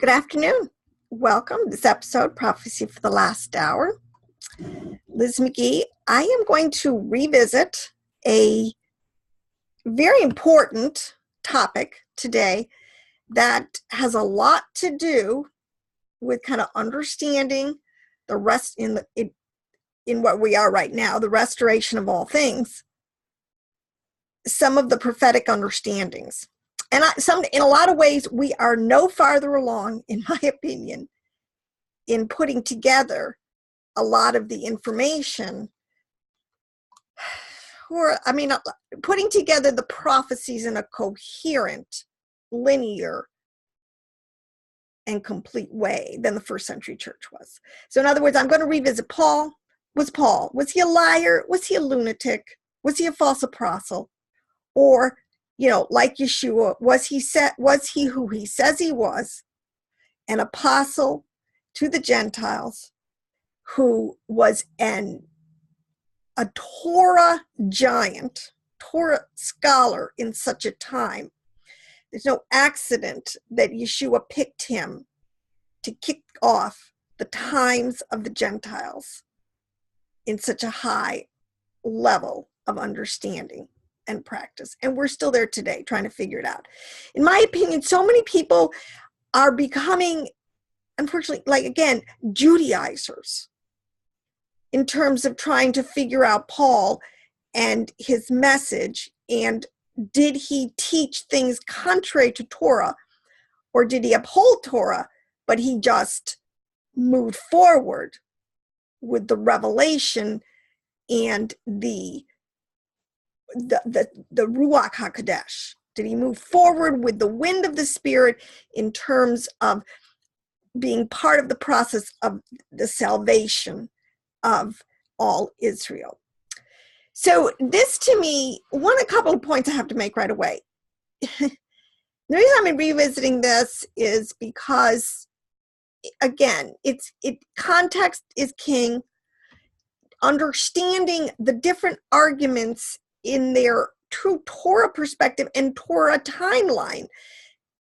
Good afternoon. Welcome. This episode, Prophecy for the Last Hour. Liz McGee. I am going to revisit a very important topic today that has a lot to do with kind of understanding the rest in what we are right now, the restoration of all things, some of the prophetic understandings. And in a lot of ways, we are no farther along, in my opinion, in putting together a lot of the information, putting together the prophecies in a coherent, linear, and complete way than the first century church was. So in other words, I'm going to revisit Paul. Was he a liar? Was he a lunatic? Was he a false apostle? Or, like Yeshua, was he who he says he was, an apostle to the Gentiles, who was a Torah giant, Torah scholar in such a time? There's no accident that Yeshua picked him to kick off the times of the Gentiles in such a high level of understanding and practice. And we're still there today trying to figure it out. In my opinion, so many people are becoming, unfortunately, Judaizers in terms of trying to figure out Paul and his message. And did he teach things contrary to Torah, or did he uphold Torah, but he just moved forward with the revelation and the Ruach HaKodesh? Did he move forward with the wind of the Spirit in terms of being part of the process of the salvation of all Israel? So this, to me, a couple of points I have to make right away. The reason I'm revisiting this is because, again, context is king. Understanding the different arguments in their true Torah perspective and Torah timeline.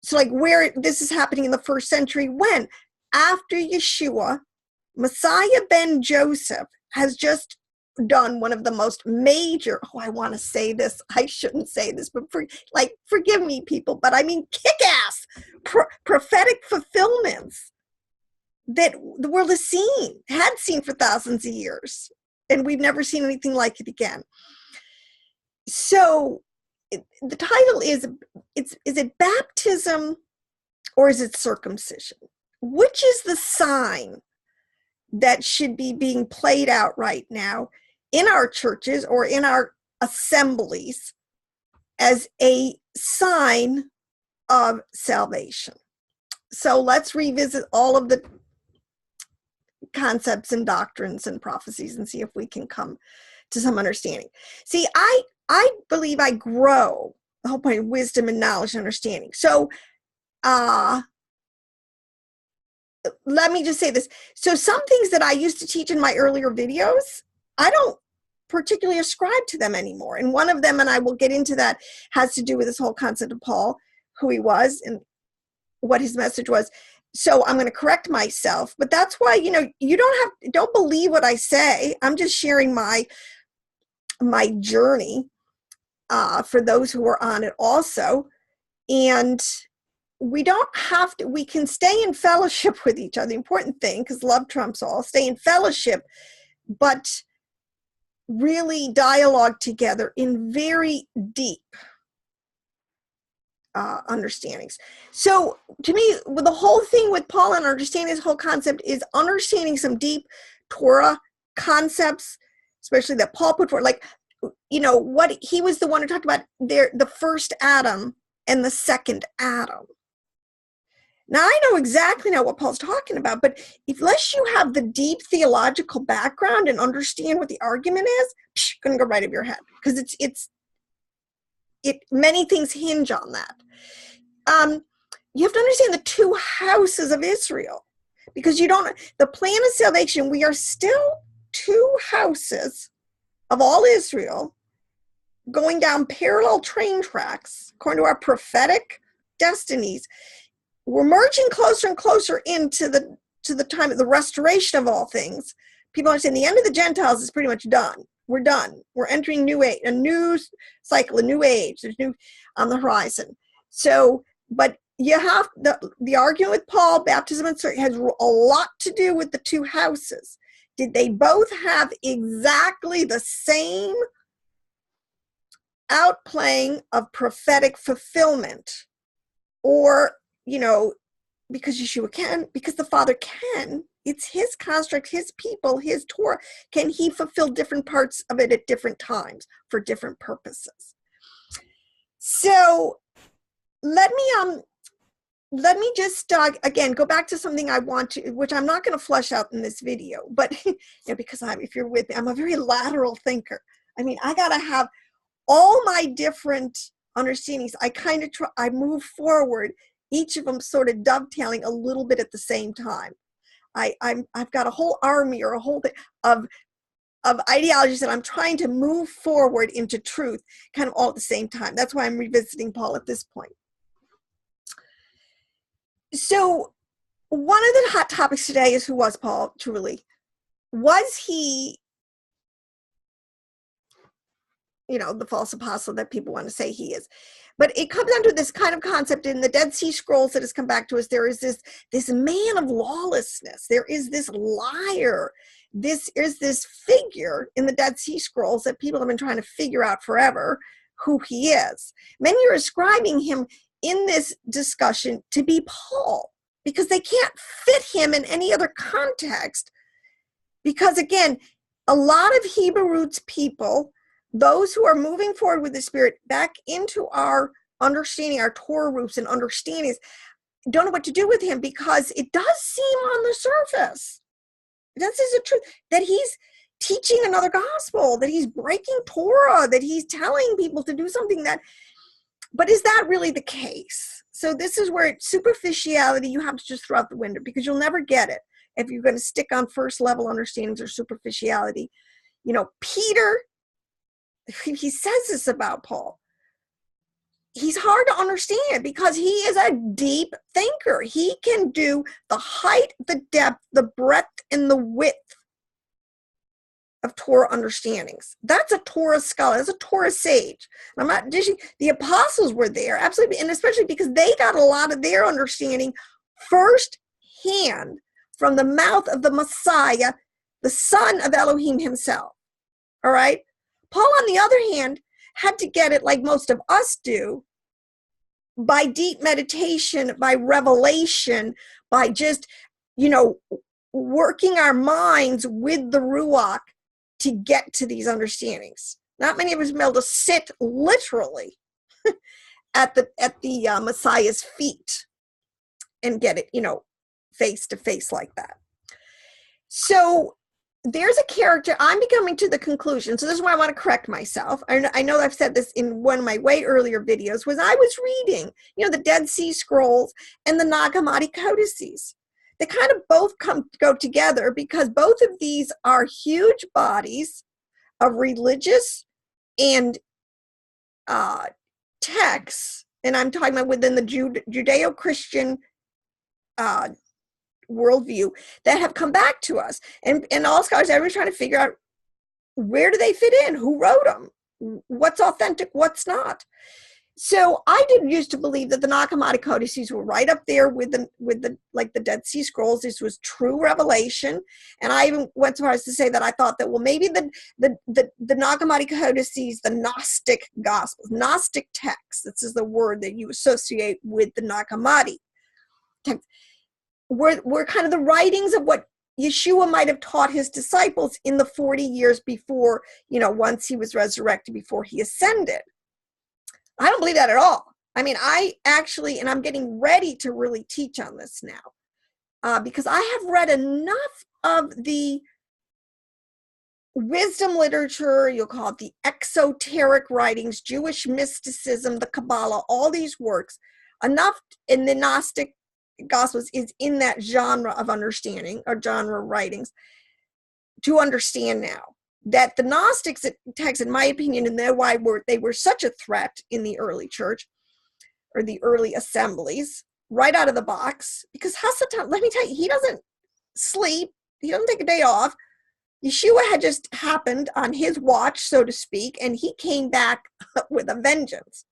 So where this is happening in the first century, when after Yeshua, Messiah ben Joseph has just done one of the most major, I want to say this, I shouldn't say this, but forgive me, people, but I mean kick-ass prophetic fulfillments that the world had seen for thousands of years, and we've never seen anything like it again. So the title is it baptism or is it circumcision? Which is the sign that should be being played out right now in our churches or in our assemblies as a sign of salvation? So let's revisit all of the concepts and doctrines and prophecies and see if we can come to some understanding. See, I believe I grow the whole point of wisdom and knowledge and understanding. So let me just say this. So some things that I used to teach in my earlier videos, I don't particularly ascribe to them anymore. And one of them, and I will get into that, has to do with this whole concept of Paul, who he was and what his message was. So I'm going to correct myself, but that's why, you don't believe what I say. I'm just sharing my journey for those who are on it also. And we don't have to, we can stay in fellowship with each other. The important thing, because love trumps all, stay in fellowship, but really dialogue together in very deep understandings. So to me, with the whole thing with Paul and understanding this whole concept is understanding some deep Torah concepts, especially that Paul put forward, what he was the one who talked about the first Adam and the second Adam. Now, I know exactly now what Paul's talking about, but unless you have the deep theological background and understand what the argument is, it's going to go right over your head, because many things hinge on that. You have to understand the two houses of Israel, because the plan of salvation, we are still two houses of all Israel going down parallel train tracks according to our prophetic destinies. we're merging closer and closer into the time of the restoration of all things. People understand the end of the Gentiles is pretty much done. We're done. We're entering new age, a new cycle, a new age. There's new on the horizon. So, but you have the argument with Paul, baptism and circumcision, has a lot to do with the two houses. Did they both have exactly the same outplaying of prophetic fulfillment? Or, because Yeshua can, because the Father can, it's his construct, his people, his Torah. Can he fulfill different parts of it at different times for different purposes? So let me just again go back to something I want to, which I'm not going to flesh out in this video, but because if you're with me, I'm a very lateral thinker. I mean, I got to have all my different understandings. I move forward, each of them sort of dovetailing a little bit at the same time. I've got a whole army or a whole thing of ideologies that I'm trying to move forward into truth, kind of all at the same time. That's why I'm revisiting Paul at this point. So one of the hot topics today is, who was Paul truly? Was he, the false apostle that people want to say he is? But it comes down to this kind of concept in the Dead Sea Scrolls that has come back to us. There is this man of lawlessness. There is this liar. This is this figure in the Dead Sea Scrolls that people have been trying to figure out forever who he is. Many are ascribing him in this discussion to be Paul, because they can't fit him in any other context. Because again, a lot of Hebrew roots people, those who are moving forward with the Spirit back into our understanding, our Torah roots and understandings, don't know what to do with him, because it does seem on the surface, this is the truth, that he's teaching another gospel, that he's breaking Torah, that he's telling people to do something that, but is that really the case? So this is where superficiality, you have to just throw out the window, because you'll never get it if you're going to stick on first level understandings or superficiality. Peter, he says this about Paul. He's hard to understand because he is a deep thinker. He can do the height, the depth, the breadth, and the width of Torah understandings. That's a Torah scholar. That's a Torah sage. I'm not dishing. The apostles were there, absolutely, and especially because they got a lot of their understanding firsthand from the mouth of the Messiah, the Son of Elohim himself. All right? Paul, on the other hand, had to get it like most of us do, by deep meditation, by revelation, by just, working our minds with the Ruach to get to these understandings. Not many of us have been able to sit literally at the Messiah's feet and get it, face to face like that. So there's a character, I'm becoming to the conclusion, so this is why I want to correct myself. I know I've said this in one of my way earlier videos, was I was reading, the Dead Sea Scrolls and the Nag Hammadi codices. They kind of both go together, because both of these are huge bodies of religious and texts, and I'm talking about within the Judeo-Christian worldview, that have come back to us. And all scholars, everyone's trying to figure out, where do they fit in? Who wrote them? What's authentic? What's not? So I did used to believe that the Nag Hammadi codices were right up there with the Dead Sea Scrolls. This was true revelation. And I even went so far as to say that I thought that, well, maybe the Nag Hammadi codices, the Gnostic Gospels, Gnostic texts, this is the word that you associate with the Nag Hammadi text, were kind of the writings of what Yeshua might have taught his disciples in the 40 years before, once he was resurrected, before he ascended. I don't believe that at all. I mean, I actually, and I'm getting ready to really teach on this now, because I have read enough of the wisdom literature, you'll call it the exoteric writings, Jewish mysticism, the Kabbalah, all these works, enough in the Gnostic Gospels is in that genre of understanding, or genre of writings, to understand now that the Gnostics texts, in my opinion, and that's why they were such a threat in the early church, or the early assemblies, right out of the box, because Hasatan, let me tell you, he doesn't sleep. He doesn't take a day off. Yeshua had just happened on his watch, so to speak, and he came back with a vengeance,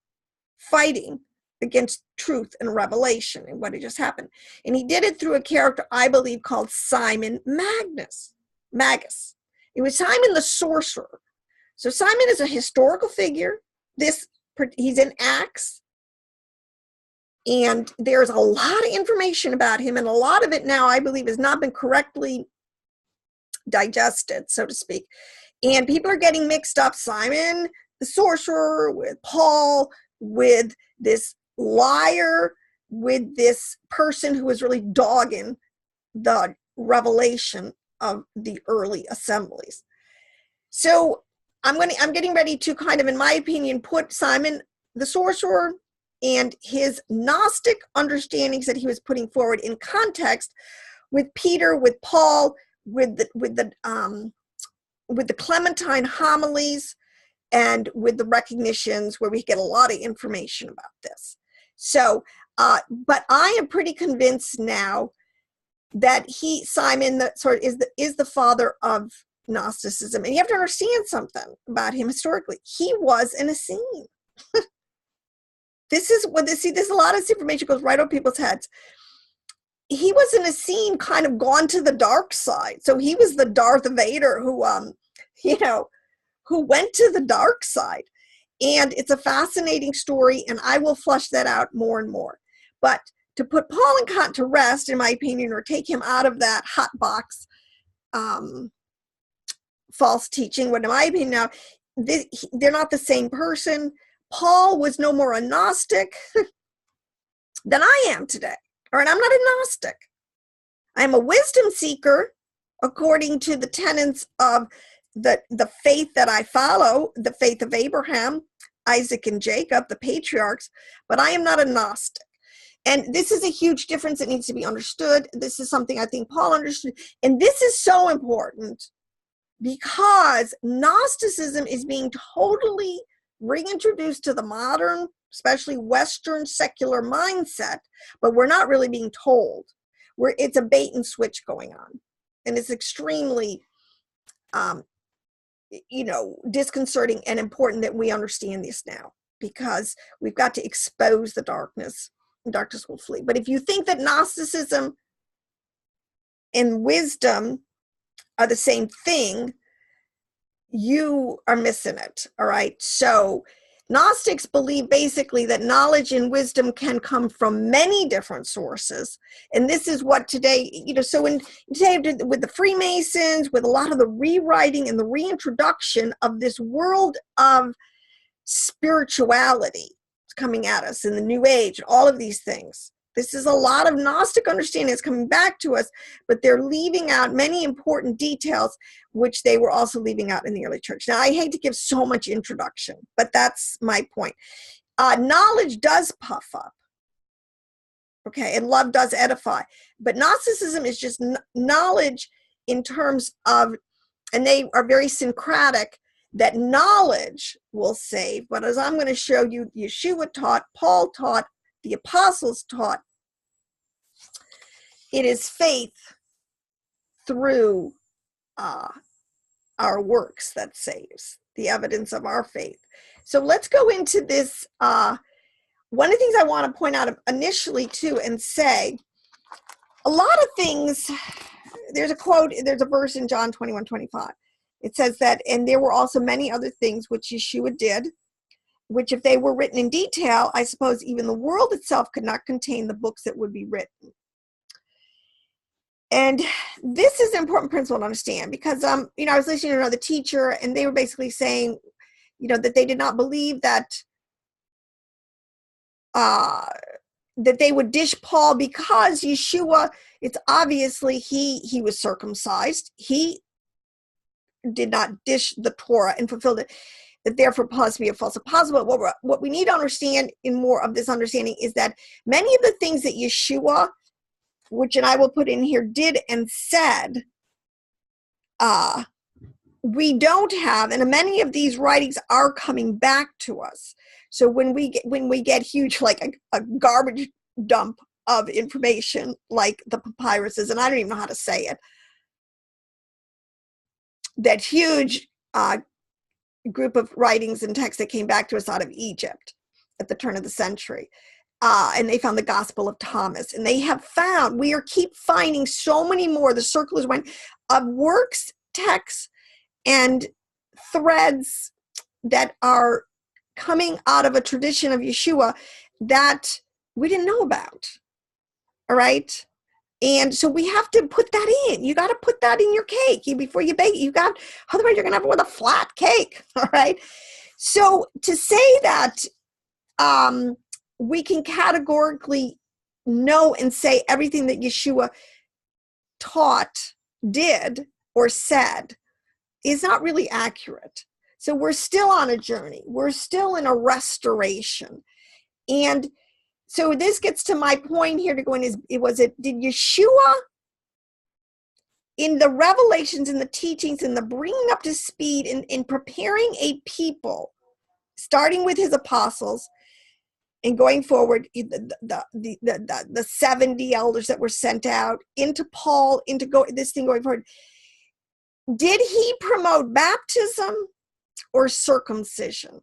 fighting against truth and revelation and what had just happened. And he did it through a character, I believe, called Simon Magus. It was Simon the sorcerer. So Simon is a historical figure. He's in Acts. And there's a lot of information about him, and a lot of it now, I believe, has not been correctly digested, so to speak. And people are getting mixed up, Simon the sorcerer with Paul, with this liar, with this person who was really dogging the revelation of the early assemblies. So I'm getting ready to kind of, in my opinion, put Simon the sorcerer and his Gnostic understandings that he was putting forward in context with Peter, with Paul, with the Clementine homilies, and with the recognitions, where we get a lot of information about this. So, but I am pretty convinced now that Simon, is the father of Gnosticism. And you have to understand something about him historically. He was an Essene. This is a lot of this information goes right over people's heads. He was an Essene, kind of gone to the dark side. So he was the Darth Vader who went to the dark side. And it's a fascinating story, and I will flush that out more and more. But to put Paul and Kant to rest, in my opinion, or take him out of that hot box false teaching, what in my opinion now, they're not the same person. Paul was no more a Gnostic than I am today. All right, I'm not a Gnostic. I'm a wisdom seeker according to the tenets of the faith that I follow, the faith of Abraham, Isaac, and Jacob, the patriarchs, but I am not a Gnostic. And this is a huge difference that needs to be understood. This is something I think Paul understood. And this is so important because Gnosticism is being totally reintroduced to the modern, especially Western secular mindset, but we're not really being told. It's a bait and switch going on. And it's extremely, disconcerting and important that we understand this now, because we've got to expose the darkness. Darkness will flee. But if you think that Gnosticism and wisdom are the same thing, you are missing it. All right. So Gnostics believe basically that knowledge and wisdom can come from many different sources. And this is what today, today with the Freemasons, with a lot of the rewriting and the reintroduction of this world of spirituality coming at us in the New Age, all of these things. This is a lot of Gnostic understanding that's coming back to us, but they're leaving out many important details, which they were also leaving out in the early church. Now, I hate to give so much introduction, but that's my point. Knowledge does puff up, okay, and love does edify, but Gnosticism is just knowledge in terms of, and they are very syncretic, that knowledge will save. But as I'm going to show you, Yeshua taught, Paul taught, the apostles taught, it is faith through our works that saves, the evidence of our faith. So let's go into this. One of the things I want to point out initially too, and say, a lot of things, there's a quote, there's a verse in John 21:25. It says that, and there were also many other things which Yeshua did, which if they were written in detail, I suppose even the world itself could not contain the books that would be written. And this is an important principle to understand, because, I was listening to another teacher, and they were basically saying, that they did not believe that they would dish Paul, because Yeshua, it's obviously he was circumcised. He did not dish the Torah and fulfilled it, that therefore Paul has to be a false apostle. But what we need to understand in more of this understanding is that many of the things that Yeshua, which, and I will put in here, did and said, we don't have, and many of these writings are coming back to us. So when we get huge, like a garbage dump of information like the papyruses, and I don't even know how to say it, that huge group of writings and texts that came back to us out of Egypt at the turn of the century. And they found the Gospel of Thomas. And they have found, keep finding so many more, the circle is one, of works, texts, and threads that are coming out of a tradition of Yeshua that we didn't know about. All right? And so we have to put that in. You got to put that in your cake before you bake it. Otherwise you're going to have it with a flat cake. All right? So to say that we can categorically know and say everything that Yeshua taught, did, or said is not really accurate. So we're still on a journey. We're still in a restoration. And so this gets to my point here to go in did Yeshua, in the revelations and the teachings and the bringing up to speed in preparing a people, starting with his apostles and going forward, the 70 elders that were sent out into Paul, this thing going forward, did he promote baptism or circumcision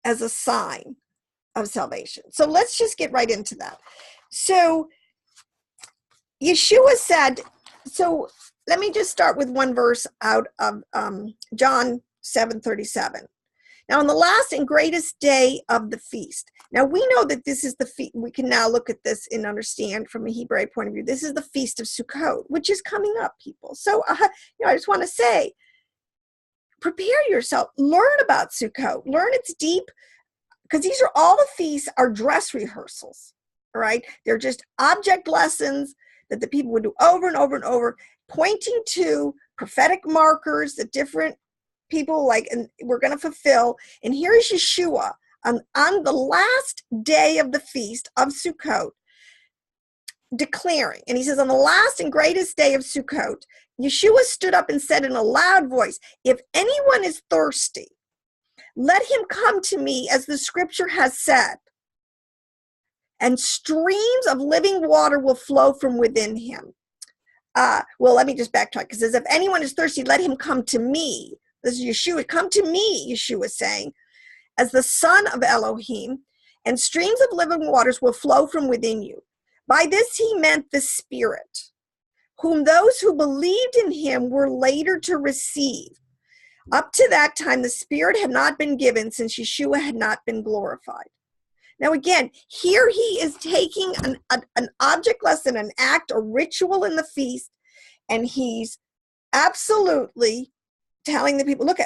as a sign of salvation? So let's just get right into that. So Yeshua said, so let me just start with one verse out of John 7:37. Now, on the last and greatest day of the feast. Now, we know that this is the feast. We can now look at this and understand from a Hebrew point of view. This is the Feast of Sukkot, which is coming up, people. So, I just want to say, prepare yourself. Learn about Sukkot. Learn its deep, because these are all the feasts are dress rehearsals, all right? They're just object lessons that the people would do over and over and over, pointing to prophetic markers that different people and we're going to fulfill. And here is Yeshua on the last day of the feast of Sukkot declaring, and he says, on the last and greatest day of Sukkot, Yeshua stood up and said in a loud voice, if anyone is thirsty, let him come to me, as the scripture has said, and streams of living water will flow from within him. Well, let me just backtrack, because it says, if anyone is thirsty, let him come to me. This is Yeshua. Come to me, Yeshua is saying, as the Son of Elohim, and streams of living waters will flow from within you. By this he meant the Spirit, whom those who believed in him were later to receive. Up to that time, the Spirit had not been given, since Yeshua had not been glorified. Now again, here he is taking an object lesson, an act, a ritual in the feast, and he's absolutely telling the people, look,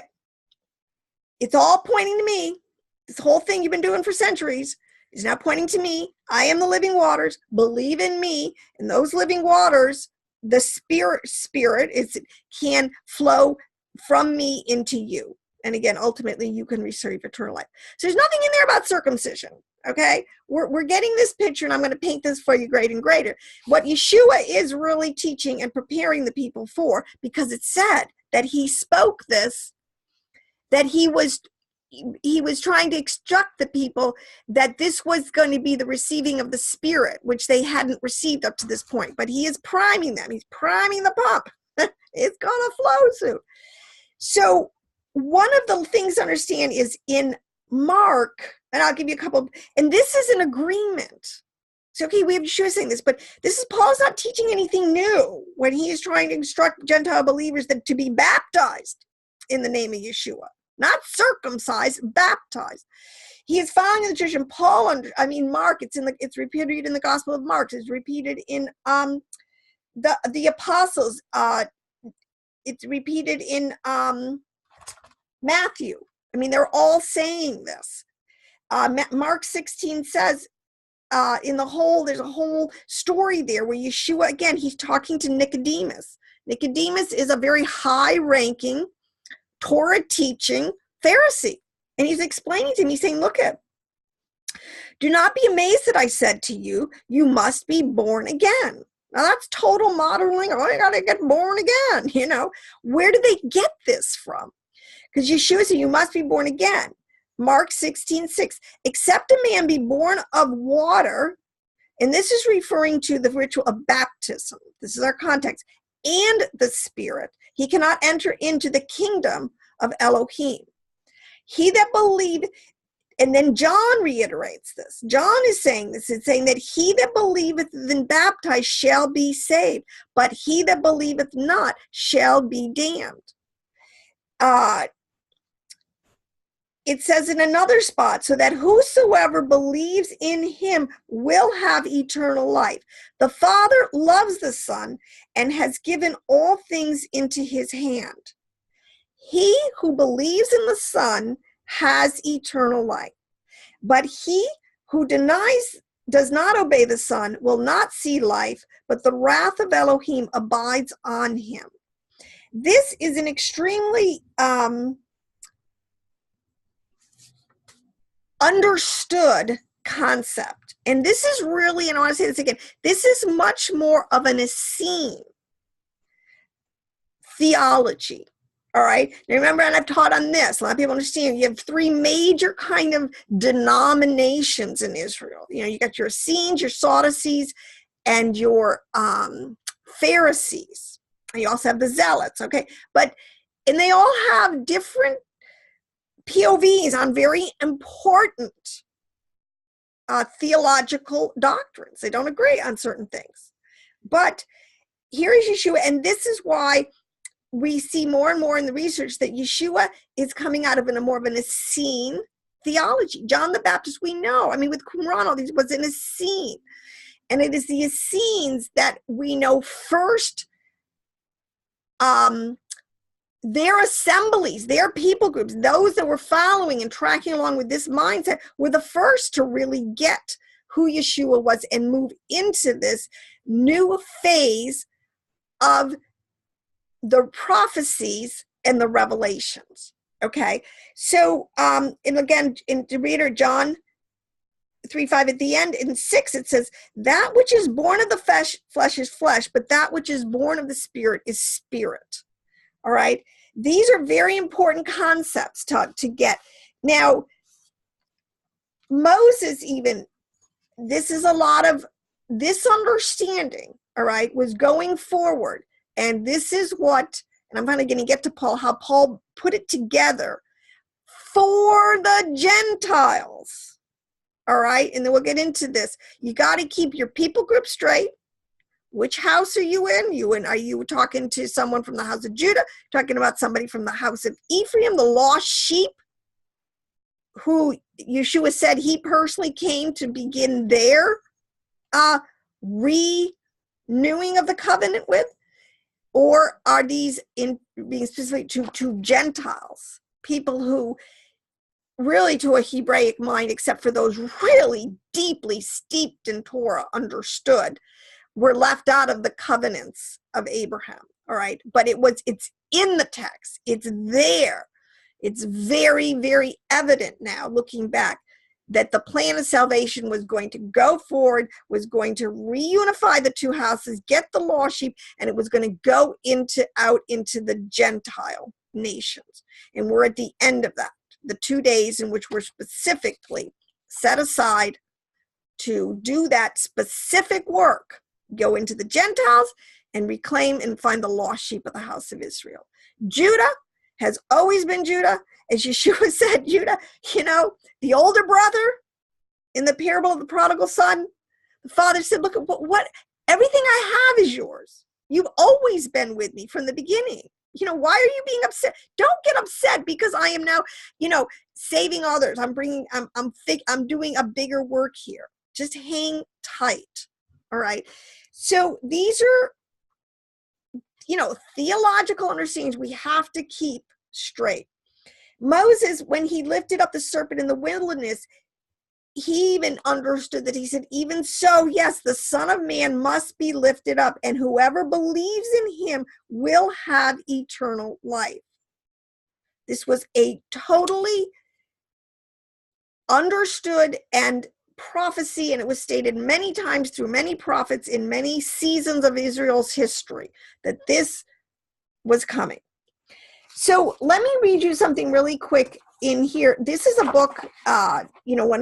it's all pointing to me. This whole thing you've been doing for centuries is now pointing to me. I am the living waters. Believe in me. And those living waters, the spirit can flow from me into you. And again, ultimately, you can receive eternal life. So there's nothing in there about circumcision. Okay, we're getting this picture, and I'm going to paint this for you greater and greater. What Yeshua is really teaching and preparing the people for, because it said that he spoke this, that he was trying to instruct the people that this was going to be the receiving of the Spirit, which they hadn't received up to this point. But he is priming them. He's priming the pump. It's going to flow soon. So one of the things to understand is in Mark, and I'll give you a couple, and this is an agreement. So, okay, we have Yeshua saying this, but Paul's not teaching anything new when he is trying to instruct Gentile believers to be baptized in the name of Yeshua, not circumcised, baptized. He is following the tradition. Mark, it's repeated in the Gospel of Mark. It's repeated in the apostles. It's repeated in Matthew. They're all saying this. Mark 16 says, there's a whole story there where Yeshua, again, he's talking to Nicodemus. Nicodemus is a very high-ranking, Torah-teaching Pharisee. And he's explaining to him, he's saying, look do not be amazed that I said to you, you must be born again. Now that's total modeling. Oh, you got to get born again. Where do they get this from? Because Yeshua said, you must be born again. Mark 16:6, except a man be born of water And this is referring to the ritual of baptism. This is our context. And the Spirit. He cannot enter into the kingdom of Elohim. He that believed, and then John reiterates this. John is saying this. It's saying that he that believeth and baptized shall be saved, but he that believeth not shall be damned. It says in another spot, so that whosoever believes in him will have eternal life. The Father loves the Son and has given all things into his hand. He who believes in the Son has eternal life. But he who does not obey the Son will not see life, but the wrath of Elohim abides on him. This is an extremely understood concept. And this is really, and I want to say this again, this is much more of an Essene theology. All right. Now remember, and I've taught on this, a lot of people understand you have three major kind of denominations in Israel. You know, you got your Essenes, your Sadducees, and your Pharisees. And you also have the Zealots. Okay. And they all have different POVs on very important theological doctrines. They don't agree on certain things. But here is Yeshua, and this is why we see more and more in the research that Yeshua is coming out of more of an Essene theology. John the Baptist, we know, I mean, with Qumran, all these was an Essene. And it is the Essenes that we know first, their assemblies, their people groups, those that were following and tracking along with this mindset were the first to really get who Yeshua was and move into this new phase of the prophecies and the revelations. Okay, so and again, in the reader, John 3:5 at the end, in 6 it says, that which is born of the flesh is flesh, but that which is born of the Spirit is spirit. All right, these are very important concepts to get. Now, Moses, even, this is a lot of this understanding, all right, was going forward. And this is what, and I'm going to get to Paul, how Paul put it together for the Gentiles. All right, and then we'll get into this. You got to keep your people group straight. Which house are you in? Are you talking to someone from the house of Judah? Talking about somebody from the house of Ephraim, the lost sheep, who Yeshua said he personally came to begin their renewing of the covenant with? Or are these in being specific to Gentiles, people who really, to a Hebraic mind, except for those really deeply steeped in Torah, understood, were left out of the covenants of Abraham, all right? But it's in the text. It's there. It's very, very evident now, looking back, that the plan of salvation was going to go forward, was going to reunify the two houses, get the lost sheep, and it was going to go out into the Gentile nations. And we're at the end of that, the 2 days in which we're specifically set aside to do that specific work. Go into the Gentiles and reclaim and find the lost sheep of the house of Israel. Judah has always been Judah. As Yeshua said, Judah, the older brother in the parable of the prodigal son, the father said, look, what everything I have is yours. You've always been with me from the beginning. Why are you being upset? Don't get upset because I am now, saving others. I'm doing a bigger work here. Just hang tight. All right. So these are, theological understandings we have to keep straight. Moses, when he lifted up the serpent in the wilderness, he even understood that. He said, even so, yes, the Son of Man must be lifted up, and whoever believes in him will have eternal life. This was a totally understood and prophecy, and it was stated many times through many prophets in many seasons of Israel's history that this was coming. So let me read you something really quick in here. This is a book, one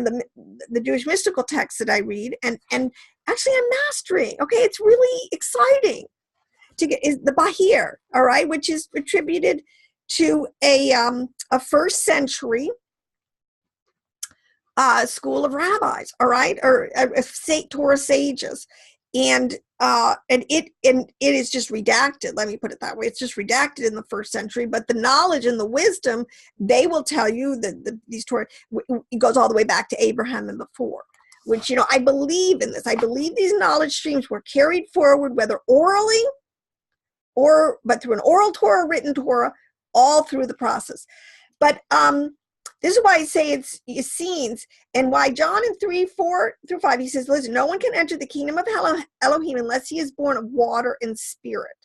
of the Jewish mystical texts that I read, and Actually, I'm mastering. Okay, it's really exciting to get is the Bahir, all right, which is attributed to a first century school of rabbis, all right, or Torah sages, and it is just redacted. Let me put it that way. It's just redacted in the first century, but the knowledge and the wisdom, they will tell you that these Torah, it goes all the way back to Abraham and before. Which, I believe in this. I believe these knowledge streams were carried forward, whether orally but through an oral Torah, written Torah, all through the process. But this is why I say it's Essenes, and why John in 3:4-5, he says, listen, no one can enter the kingdom of Elohim unless he is born of water and spirit.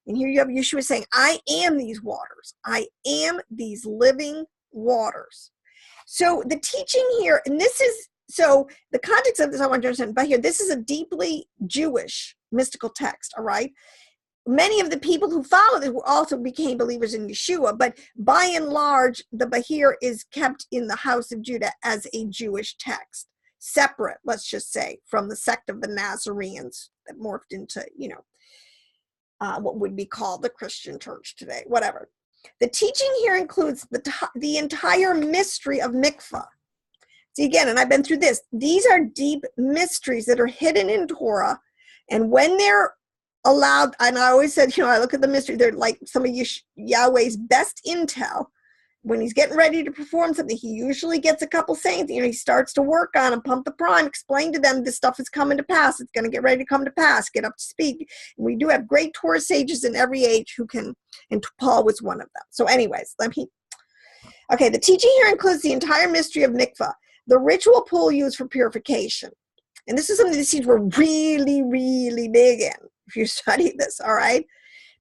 And here you have Yeshua saying, I am these waters. I am these living waters. So the teaching here, and this is, so the context of this I want to understand, but here, this is a deeply Jewish mystical text, all right? Many of the people who followed it also became believers in Yeshua, but by and large, the Bahir is kept in the house of Judah as a Jewish text, separate, let's just say, from the sect of the Nazarenes that morphed into, what would be called the Christian church today, whatever. The teaching here includes the entire mystery of mikvah. See, again, and I've been through this, these are deep mysteries that are hidden in Torah, and when they're allowed, and I always said, I look at the mystery, they're like some of Yahweh's best intel. When he's getting ready to perform something, he usually gets a couple saints, he starts to work on them, pump the prime, explain to them this stuff is coming to pass, it's going to get ready to come to pass, get up to speed. And we do have great Torah sages in every age who can, and Paul was one of them. So anyways, okay, the teaching here includes the entire mystery of mikvah, the ritual pool used for purification. And this is something the seeds were really, really big in, if you study this, all right?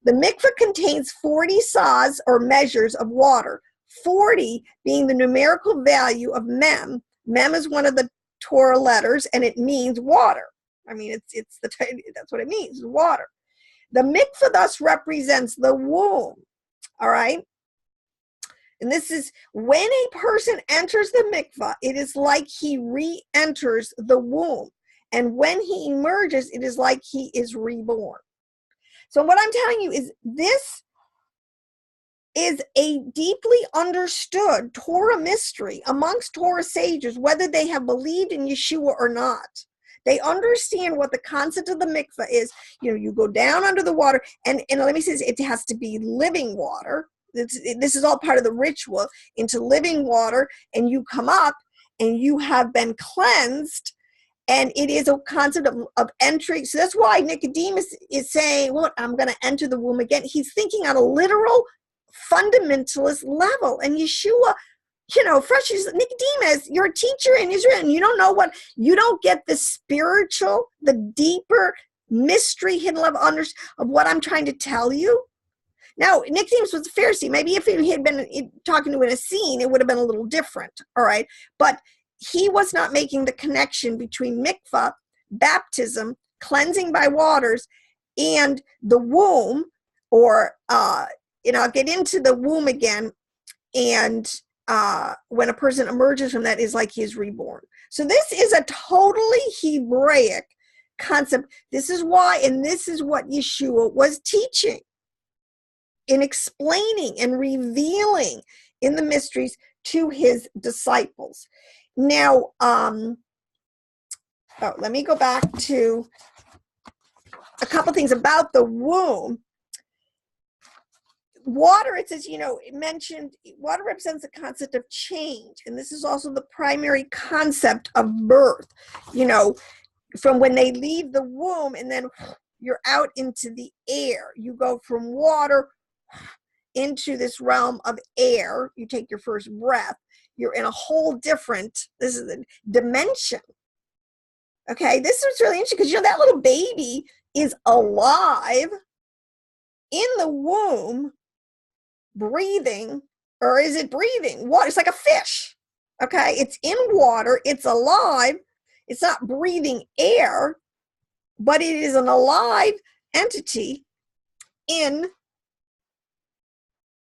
The mikvah contains 40 saws or measures of water, 40 being the numerical value of mem. Mem is one of the Torah letters, and it means water. I mean, that's what it means, water. The mikvah thus represents the womb, all right? And this is when a person enters the mikvah, it is like he re-enters the womb. And when he emerges, it is like he is reborn. So what I'm telling you is this is a deeply understood Torah mystery amongst Torah sages, whether they have believed in Yeshua or not. They understand what the concept of the mikvah is. You go down under the water, and let me say this, it has to be living water. This is all part of the ritual into living water, and you come up and you have been cleansed, and it is a concept of entry. So that's why Nicodemus is saying, well, I'm going to enter the womb again. He's thinking on a literal fundamentalist level, and Yeshua, fresh, Nicodemus, you're a teacher in Israel, and you don't get the spiritual, the deeper mystery, hidden level of what I'm trying to tell you. Now, Nicodemus was a Pharisee. Maybe if he had been talking to in a scene, it would have been a little different, all right? But he was not making the connection between mikvah, baptism, cleansing by waters, and the womb, or, I'll get into the womb again, and when a person emerges from that, is like he is reborn. So this is a totally Hebraic concept. This is why, and this is what Yeshua was teaching, in explaining and revealing in the mysteries to his disciples. Now, let me go back to a couple things about the womb. Water, it says, it mentioned water represents the concept of change. And this is also the primary concept of birth, from when they leave the womb and then you're out into the air. You go from water into this realm of air. You take your first breath. You're in a whole different, this is a dimension. Okay, this is really interesting because, that little baby is alive in the womb, breathing, or is it breathing? Water, it's like a fish. Okay, it's in water, it's alive, it's not breathing air, but it is an alive entity in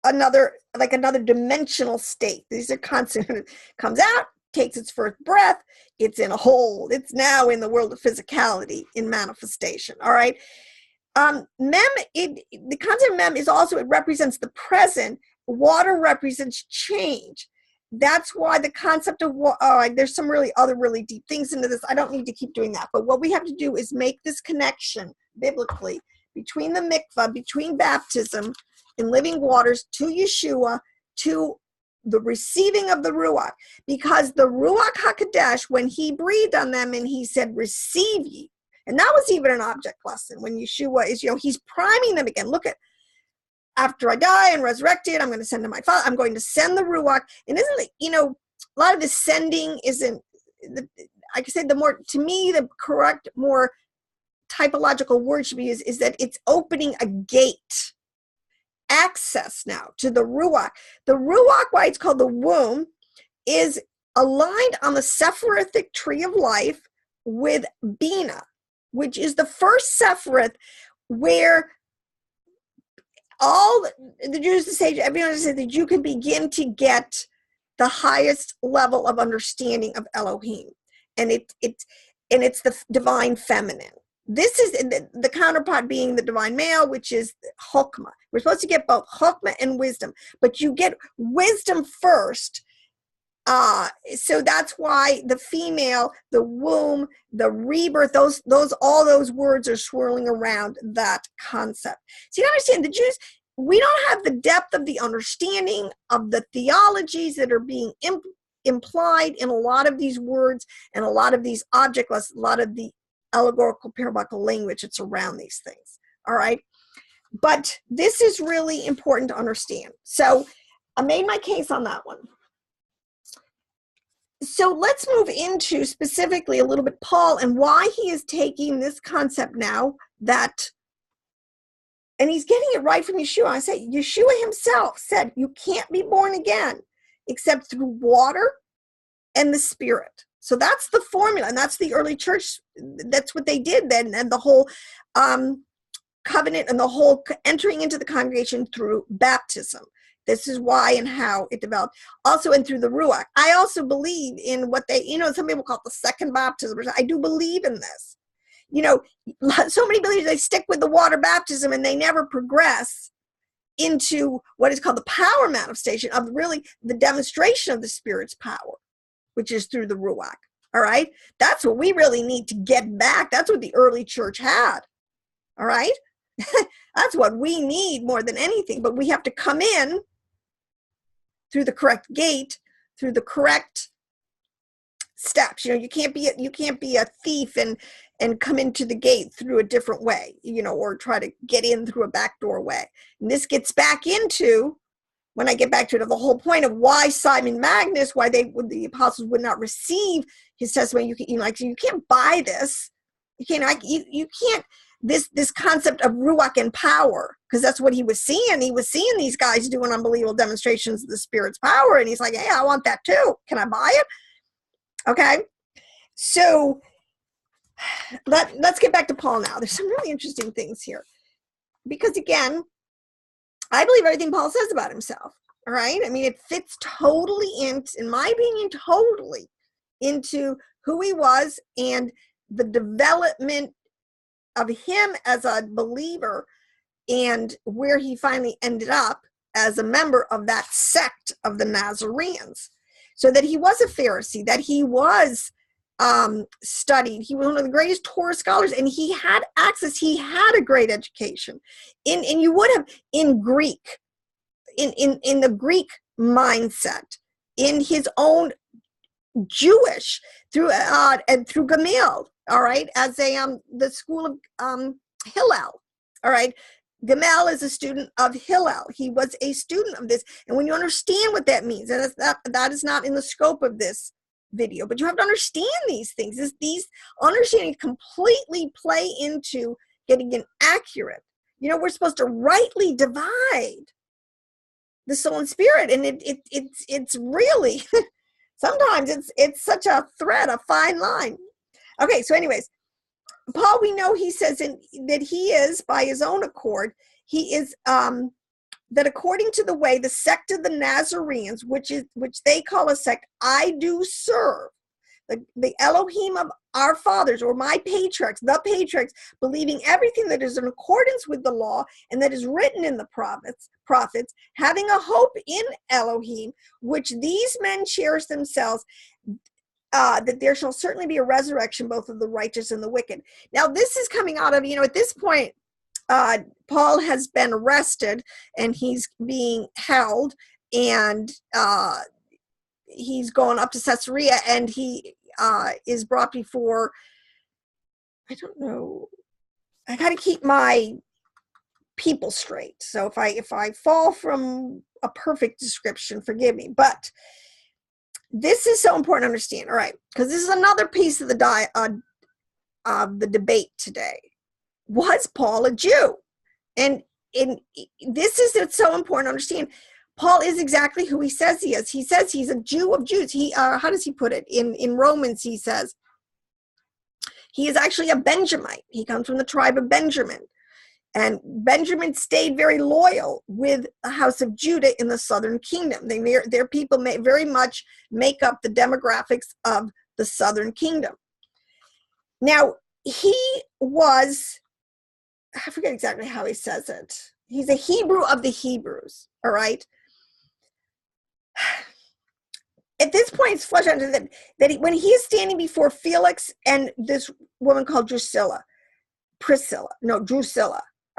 another dimensional state. These are constant, comes out, takes its first breath, it's in a hole. It's now in the world of physicality, in manifestation. All right. The concept of mem is also, it represents the present. Water represents change. That's why the concept of there's some other really deep things into this. I don't need to keep doing that. But what we have to do is make this connection biblically between the mikvah, between baptism in living waters, to Yeshua, to the receiving of the Ruach. Because the Ruach HaKodesh, when he breathed on them and he said, receive ye. And that was even an object lesson when Yeshua is, he's priming them again. Look at, after I die and resurrected, I'm going to send to my Father. I'm going to send the Ruach. And isn't it, a lot of the sending isn't, I could say to me, the correct, more typological word should be is that it's opening a gate, access now to the Ruach. The Ruach, why it's called the womb, is aligned on the Sephirithic tree of life with Bina, which is the first Sephiroth, where all the Jews say, everyone said that you can begin to get the highest level of understanding of Elohim, and it's the divine feminine. This is the counterpart being the divine male, which is Chokmah. We're supposed to get both Chokmah and wisdom, but you get wisdom first. So that's why the female, the womb, the rebirth, all those words are swirling around that concept. So you understand, the Jews, we don't have the depth of the understanding of the theologies that are being implied in a lot of these words and a lot of these object lists, a lot of the allegorical, parabolical language that's around these things. All right. But this is really important to understand. So I made my case on that one. So let's move into specifically a little bit Paul and why he is taking this concept now and he's getting it right from Yeshua. I say Yeshua himself said you can't be born again except through water and the Spirit. So that's the formula, and that's the early church. That's what they did then, and the whole covenant and the whole entering into the congregation through baptism. This is why and how it developed. Also, and through the Ruach. I also believe in what they, some people call it the second baptism. I do believe in this. So many believers, they stick with the water baptism and they never progress into what is called the power manifestation of really the demonstration of the Spirit's power, which is through the Ruach. All right? That's what we really need to get back. That's what the early church had. All right? That's what we need more than anything. But we have to come in through the correct gate, through the correct steps. You can't be a thief and come into the gate through a different way, or try to get in through a backdoor way. And this gets back into, when I get back to the whole point of why Simon Magnus, why the apostles would not receive his testimony. You can't buy this. You can't. This concept of Ruach and power, because that's what he was seeing. He was seeing these guys doing unbelievable demonstrations of the Spirit's power, and he's like, hey, I want that too. Can I buy it? Okay. So let's get back to Paul now. There's some really interesting things here. Because again, I believe everything Paul says about himself. All right. I mean, it fits totally in my opinion, totally into who he was and the development of him as a believer and where he finally ended up as a member of that sect of the Nazarenes. So that he was a Pharisee, that he was studied. He was one of the greatest Torah scholars, and he had access. He had a great education. And you would have in Greek, in the Greek mindset, in his own Jewish, through Gamaliel, all right, as the school of Hillel, all right. Gamaliel is a student of Hillel. He was a student of this. And when you understand what that means, and that is not in the scope of this video, but you have to understand these things. These understandings completely play into getting an accurate. We're supposed to rightly divide the soul and spirit. And it's really, sometimes it's such a thread, a fine line. Okay, so anyways, Paul, we know he says that he is, by his own accord, he is that according to the way the sect of the Nazarenes, which they call a sect, I do serve the Elohim of our fathers, or my patriarchs, the patriarchs, believing everything that is in accordance with the law and that is written in the prophets, having a hope in Elohim, which these men cherish themselves, that there shall certainly be a resurrection both of the righteous and the wicked. Now, this is coming out of, at this point, Paul has been arrested and he's being held, and he's going up to Caesarea, and he is brought before, I don't know, I got to keep my people straight. So if I fall from a perfect description, forgive me. But this is so important to understand, all right? Because this is another piece of the debate today. Was Paul a Jew? And this is, it's so important to understand. Paul is exactly who he says he is. He says he's a Jew of Jews. He, how does he put it? In Romans, he says he is actually a Benjamite. He comes from the tribe of Benjamin. And Benjamin stayed very loyal with the house of Judah in the southern kingdom. Their people very much make up the demographics of the southern kingdom. Now, he was, I forget exactly how he says it. He's a Hebrew of the Hebrews, all right? At this point, it's flushed out that when he is standing before Felix and this woman called Drusilla,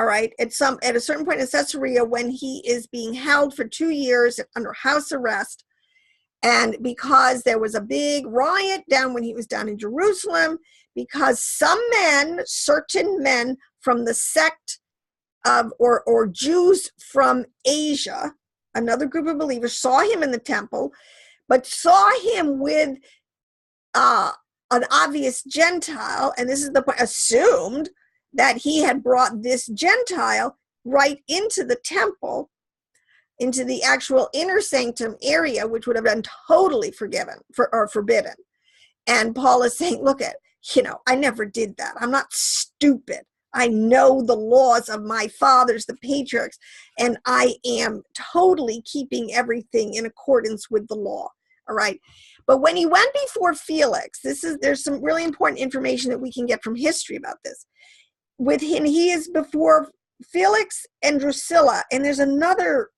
all right, at a certain point in Caesarea, when he is being held for 2 years under house arrest, and because there was a big riot down when he was down in Jerusalem, because certain men from the sect of, or Jews from Asia, another group of believers, saw him in the temple, but saw him with an obvious Gentile, and this is the point, assumed that he had brought this Gentile right into the temple, into the actual inner sanctum area, which would have been totally forbidden. And Paul is saying, look I never did that. I'm not stupid. I know the laws of my fathers, the patriarchs, and I am totally keeping everything in accordance with the law. All right. But when he went before Felix, there's some really important information that we can get from history about this. With him, he is before Felix and Drusilla, and there's another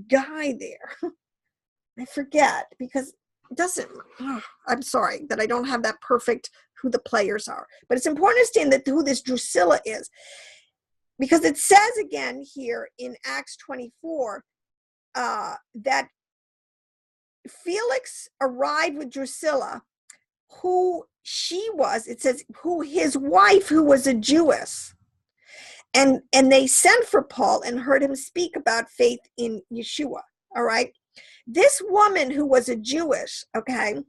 guy there. I forget, because it doesn't, I'm sorry that I don't have that perfect who the players are. But it's important to understand who this Drusilla is, because it says again here in Acts 24 that Felix arrived with Drusilla, who his wife, who was a Jewess. And they sent for Paul and heard him speak about faith in Yeshua. All right. This woman who was a Jewish, okay,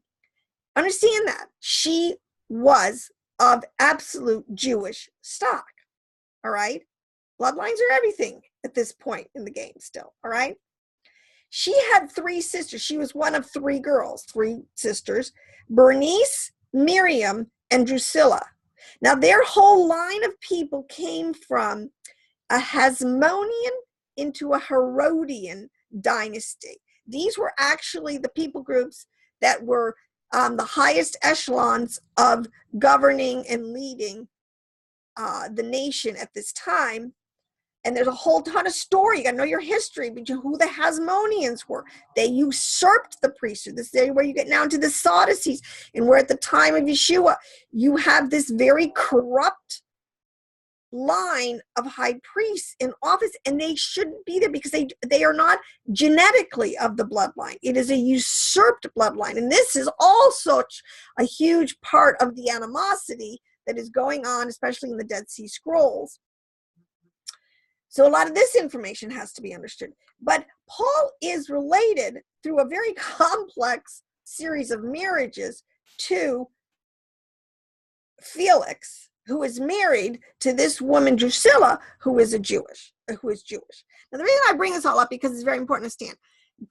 understand that she was of absolute Jewish stock. All right. Bloodlines are everything at this point in the game still. All right. She had 3 sisters. She was one of 3 sisters, Bernice, Miriam, and Drusilla. Now, their whole line of people came from a Hasmonean into a Herodian dynasty. These were actually the people groups that were the highest echelons of governing and leading the nation at this time. And there's a whole ton of story. You got to know your history, but who the Hasmoneans were. They usurped the priesthood. This is where you get now into the Sadducees, and where at the time of Yeshua, you have this very corrupt line of high priests in office, and they shouldn't be there because they are not genetically of the bloodline. It is a usurped bloodline. And this is all such a huge part of the animosity that is going on, especially in the Dead Sea Scrolls. So a lot of this information has to be understood. But Paul is related through a very complex series of marriages to Felix, who is married to this woman Drusilla, who is Jewish. Now, the reason I bring this all up, because it's very important to understand,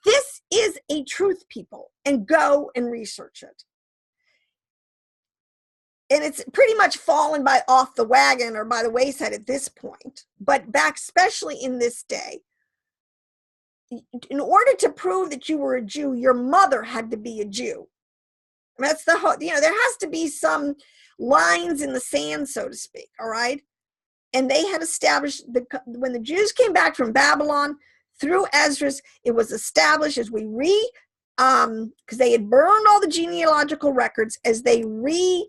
this is a truth, people, and go and research it. And it's pretty much fallen off the wagon or by the wayside at this point. But back, especially in this day, in order to prove that you were a Jew, your mother had to be a Jew. I mean, that's the whole, there has to be some lines in the sand, so to speak, all right? And they had established, when the Jews came back from Babylon, through Ezra, it was established as we because they had burned all the genealogical records, as they what's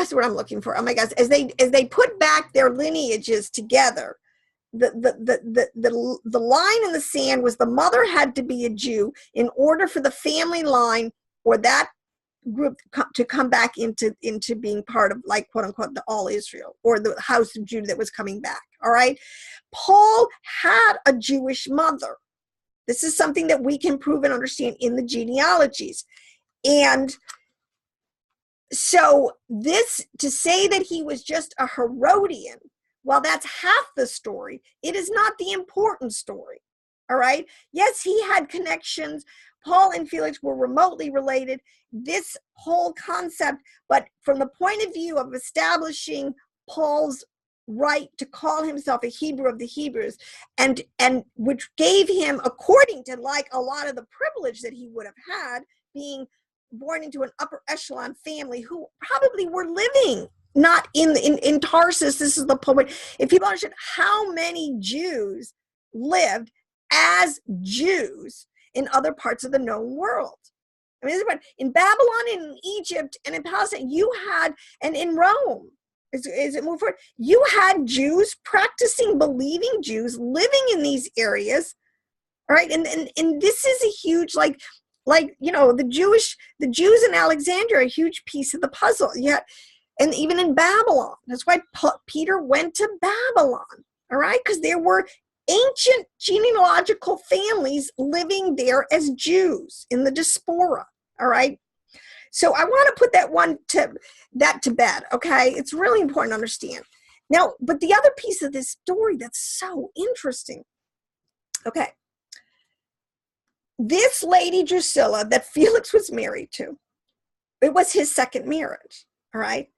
the word I'm looking for? Oh my gosh, as they put back their lineages together, the line in the sand was the mother had to be a Jew in order for the family line or that group to come back into being part of, like, quote unquote, the all Israel, or the house of Judah that was coming back. All right. Paul had a Jewish mother. This is something that we can prove and understand in the genealogies. And so this, to say that he was just a Herodian, well, that's half the story. It is not the important story. All right. Yes, he had connections. Paul and Felix were remotely related. This whole concept, but from the point of view of establishing Paul's right to call himself a Hebrew of the Hebrews, and which gave him, according to, like, a lot of the privilege that he would have had, being born into an upper echelon family who probably were living not in Tarsus. This is the point. If people understand how many Jews lived as Jews in other parts of the known world. I mean, in Babylon, in Egypt, and in Palestine, you had, and in Rome, as it moved forward, you had Jews, practicing, believing Jews, living in these areas, all right? And this is a huge, like, the Jews in Alexandria are a huge piece of the puzzle. Yeah, and even in Babylon, that's why Peter went to Babylon, all right? Because there were ancient genealogical families living there as Jews in the diaspora, all right? So I want to put that to bed, okay? It's really important to understand. Now, but the other piece of this story that's so interesting, okay, this lady Drusilla that Felix was married to, it was his second marriage, all right?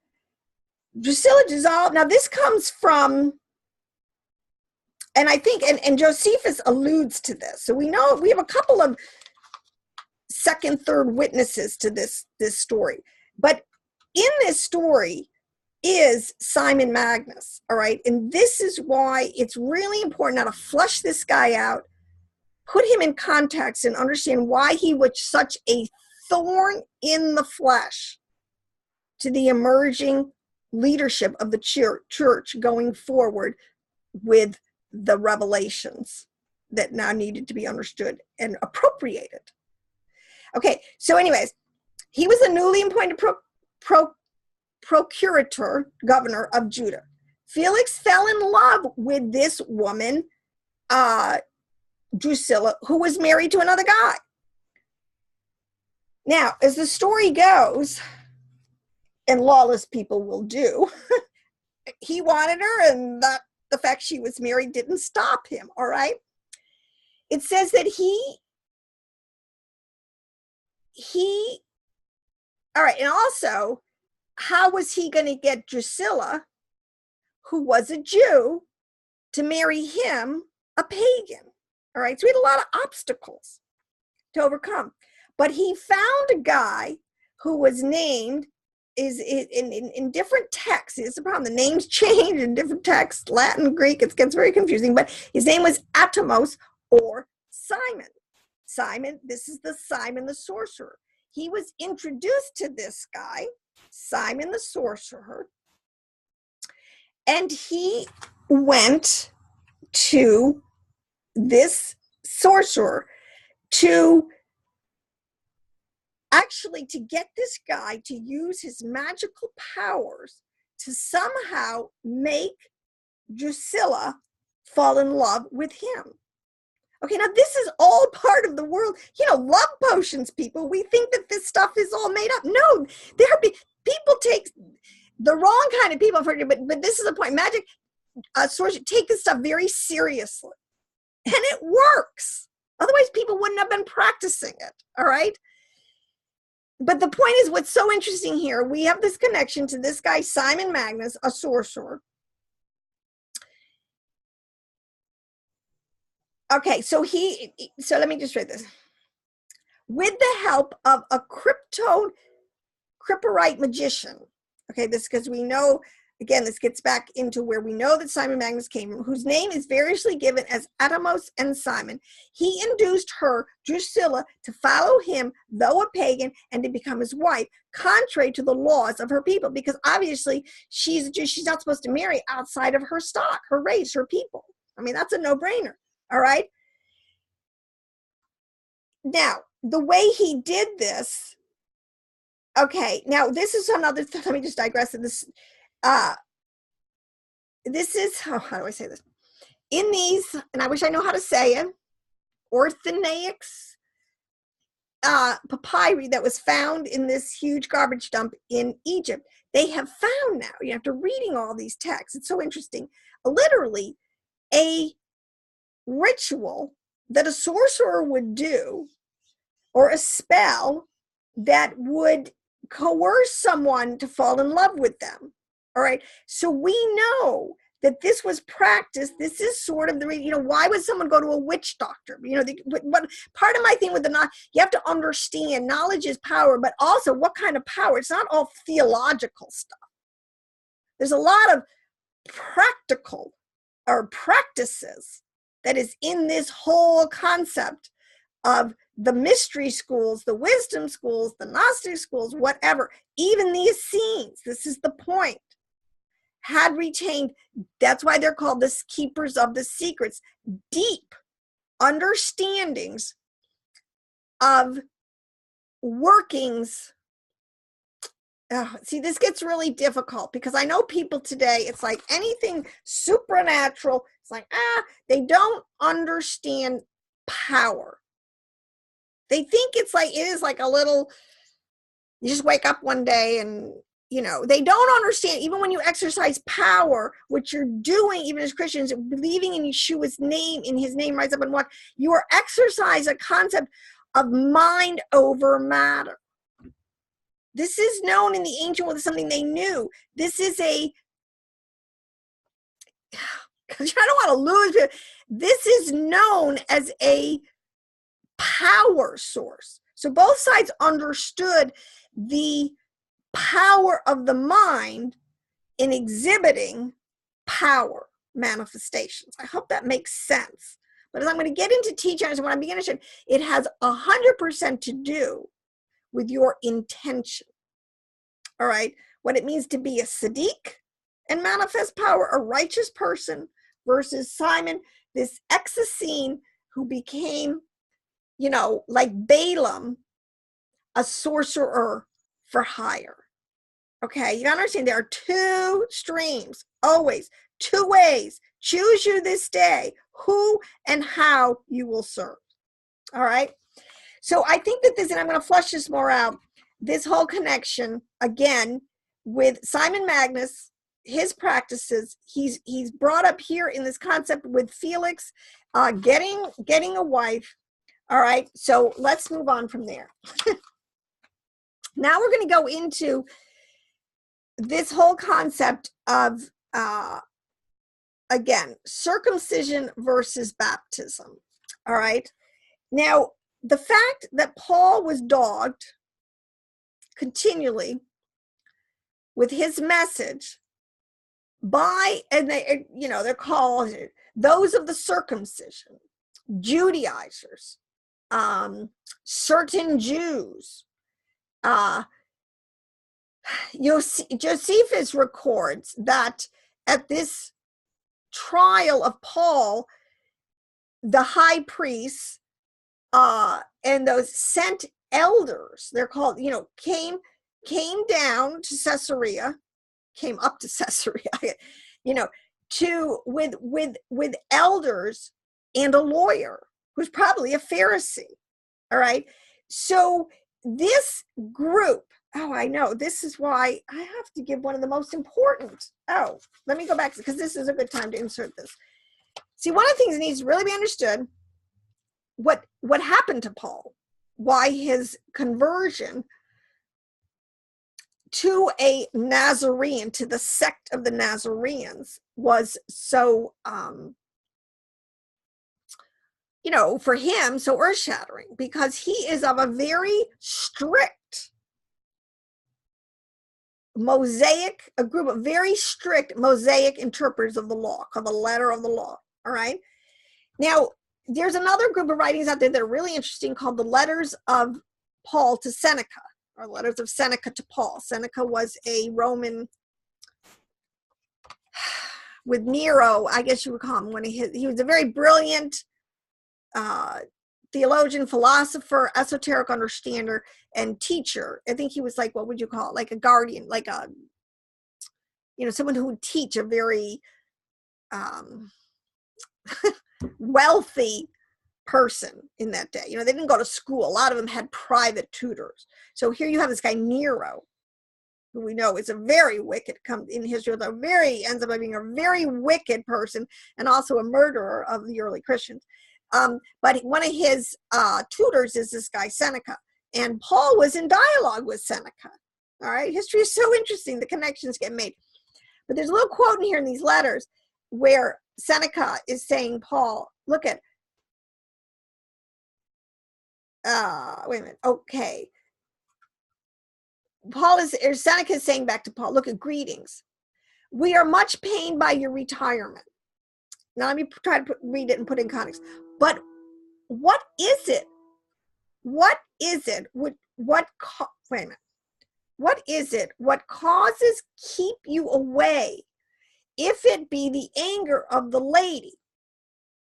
Drusilla dissolved. Now this comes from, and I think, and Josephus alludes to this. So we know, we have a couple of second, third witnesses to this story. But in this story is Simon Magnus, all right? And this is why it's really important now to flush this guy out, put him in context, and understand why he was such a thorn in the flesh to the emerging leadership of the church going forward with the revelations that now needed to be understood and appropriated. Okay, so anyways, he was a newly appointed procurator, governor of Judah. Felix fell in love with this woman, Drusilla, who was married to another guy. Now, as the story goes, and lawless people will do, he wanted her, and the fact she was married didn't stop him, all right? It says that all right, and also, how was he going to get Drusilla, who was a Jew, to marry him, a pagan? All right, so he had a lot of obstacles to overcome. But he found a guy who was named, in different texts. It's a problem. The names change in different texts, Latin, Greek, it gets very confusing, but his name was Atomos, or Simon. Simon, this is the Simon the sorcerer. He was introduced to this guy, Simon the sorcerer, and he went to this sorcerer to get this guy to use his magical powers to somehow make Drusilla fall in love with him. Okay, now this is all part of the world. Love potions, people. We think that this stuff is all made up. No, people take the wrong kind of people for it, but this is the point. Magic, sorcery, take this stuff very seriously. And it works. Otherwise, people wouldn't have been practicing it, all right? But the point is, what's so interesting here, we have this connection to this guy, Simon Magnus, a sorcerer. Okay, so let me just read this. With the help of a Cryptorite magician. Okay, this because we know, again, this gets back into where we know that Simon Magnus came from, whose name is variously given as Atomos and Simon. He induced her, Drusilla, to follow him, though a pagan, and to become his wife, contrary to the laws of her people, because obviously she's a Jew. She's not supposed to marry outside of her stock, her race, her people. I mean, that's a no-brainer. All right. Now, the way he did this, okay, now this is another, let me just digress in this. This is, how do I say this? In these, and I wish I know how to say it, orthanaics papyri that was found in this huge garbage dump in Egypt, they have found now, after reading all these texts, it's so interesting, literally a ritual that a sorcerer would do, or a spell that would coerce someone to fall in love with them. All right. So we know that this was practiced. This is sort of the, why would someone go to a witch doctor? What part of my thing with you have to understand knowledge is power, but also what kind of power? It's not all theological stuff. There's a lot of practical or practices that is in this whole concept of the mystery schools, the wisdom schools, the Gnostic schools, whatever. Even the Essenes, this is the point, had retained, that's why they're called the keepers of the secrets, deep understandings of workings. See, this gets really difficult because I know people today, it's like anything supernatural, it's like, they don't understand power. They think it is like a little, you just wake up one day and, they don't understand, even when you exercise power, what you're doing, even as Christians, believing in Yeshua's name, in his name, rise up and walk, you are exercising a concept of mind over matter. This is known in the ancient world as something they knew. This is because I don't want to lose it. This is known as a power source. So both sides understood the power of the mind in exhibiting power manifestations. I hope that makes sense. But as I'm going to get into teaching, when I begin to show, it has 100% to do with your intention. All right, what it means to be a Sadiq and manifest power, a righteous person, versus Simon, this ex-Essene who became, like Balaam, a sorcerer for hire. Okay, you gotta understand there are two streams, always, two ways. Choose you this day who and how you will serve. All right, so I think that this, and I'm going to flush this more out, this whole connection, again, with Simon Magnus, his practices, he's brought up here in this concept with Felix, getting a wife. All right, so let's move on from there. Now we're going to go into this whole concept of, again, circumcision versus baptism. All right, now the fact that Paul was dogged continually with his message by, and they're called those of the circumcision, Judaizers, certain Jews. Josephus records that at this trial of Paul, the high priests and those sent elders, they're called, came down to Caesarea, came up to Caesarea, with elders and a lawyer who's probably a Pharisee. All right. So this group, I know, this is why I have to give one of the most important. Let me go back because this is a good time to insert this. See, one of the things that needs to really be understood, what happened to Paul, why his conversion to a Nazarene, to the sect of the Nazarenes, was so, for him, so earth-shattering, because he is of a very strict a group of very strict Mosaic interpreters of the law, called the letter of the law. All right. Now, there's another group of writings out there that are really interesting called the letters of Paul to Seneca, or letters of Seneca to Paul. Seneca was a Roman with Nero, I guess you would call him. He was a very brilliant theologian, philosopher, esoteric understander, and teacher. I think he was like, what would you call it? Like a guardian, like someone who would teach a very wealthy person in that day. They didn't go to school. A lot of them had private tutors. So here you have this guy Nero, who we know is a very wicked, in history, ends up being a very wicked person, and also a murderer of the early Christians. But one of his tutors is this guy Seneca, and Paul was in dialogue with Seneca. All right, history is so interesting, the connections get made. But there's a little quote in here in these letters where Seneca is saying, Paul, look at, wait a minute, okay. Seneca is saying back to Paul, look at, greetings. We are much pained by your retirement. Now let me try to read it and put it in context. But what is it? What is it? Wait a minute. What is it? What causes keep you away? If it be the anger of the lady,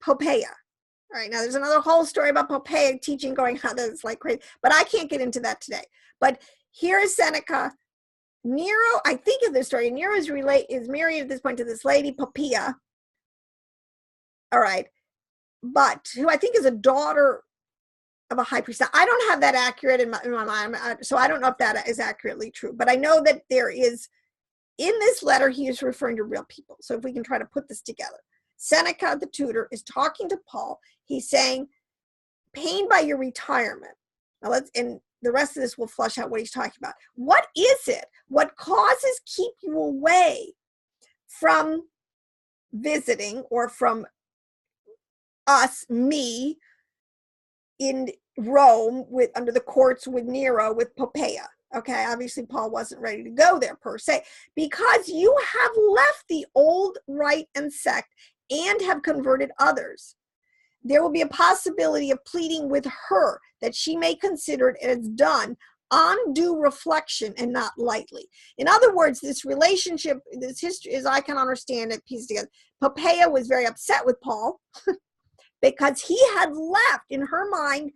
Poppaea. All right, now there's another whole story about Poppaea teaching going on that's like crazy, but I can't get into that today. But here is Seneca. Nero, I think of this story, Nero is married at this point to this lady, Poppaea. All right, but who I think is a daughter of a high priest. Now, I don't have that accurate in my mind, so I don't know if that is accurately true, but I know that there is, in this letter, he is referring to real people. So if we can try to put this together. Seneca, the tutor, is talking to Paul. He's saying, pained by your retirement. Now and the rest of this will flush out what he's talking about. What is it? What causes keep you away from visiting, or from me, in Rome under the courts with Nero, with Poppaea? Okay, obviously Paul wasn't ready to go there per se, because you have left the old rite and sect and have converted others. There will be a possibility of pleading with her that she may consider it as done on due reflection and not lightly. In other words, this relationship, this history, as I can understand it, pieced together, Poppaea was very upset with Paul because he had left, in her mind,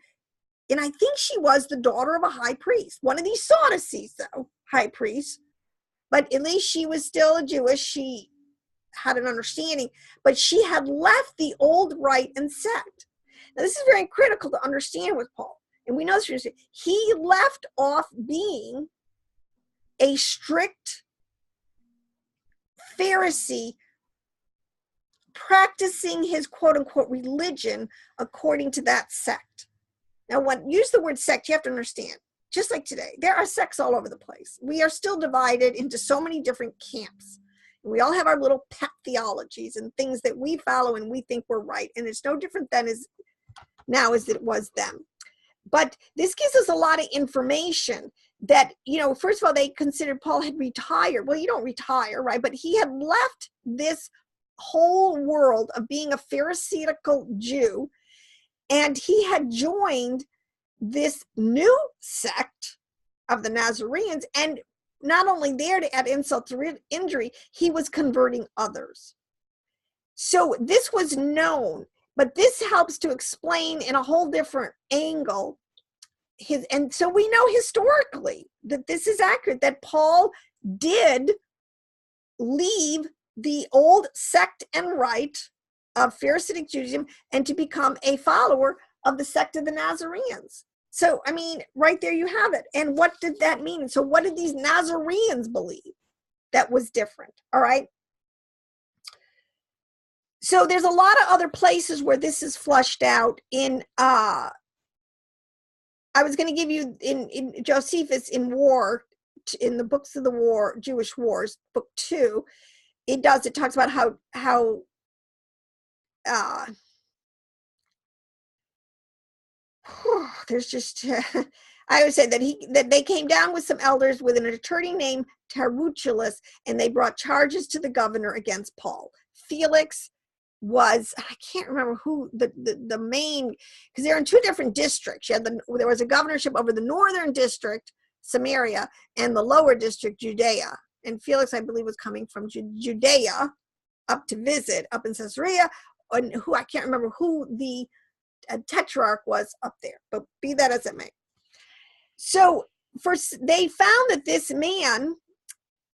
and I think she was the daughter of a high priest, one of these Sadducees, though, high priests, but at least she was still a Jewish. She had an understanding, but she had left the old rite and sect. Now, this is very critical to understand with Paul, and we know this. He left off being a strict Pharisee, practicing his quote-unquote religion according to that sect. Now, when use the word sect, you have to understand, just like today, there are sects all over the place. We are still divided into so many different camps. We all have our little pet theologies and things that we follow and we think we're right. And it's no different than now as it was then. But this gives us a lot of information that, first of all, they considered Paul had retired. Well, you don't retire, right? But he had left this whole world of being a Pharisaical Jew, and he had joined this new sect of the Nazarenes. And not only there, to add insult to injury, he was converting others. So this was known, but this helps to explain in a whole different angle and so we know historically that this is accurate, that Paul did leave the old sect and rite of Pharisaic Judaism and to become a follower of the sect of the Nazarenes. So, I mean, right there you have it. And what did that mean? So what did these Nazarenes believe that was different? All right. So there's a lot of other places where this is flushed out in, I was going to give you in Josephus in War in the books of the war, Jewish Wars, book 2, it talks about how there's just I would say that they came down with some elders with an attorney named Tertullus, and they brought charges to the governor against Paul. Felix was, I can't remember who the main, because they're in 2 different districts. There was a governorship over the northern district, Samaria, and the lower district, Judea. And Felix, I believe, was coming from Judea up to visit up in Caesarea, and who I can't remember who the tetrarch was up there, but be that as it may. So they found that this man,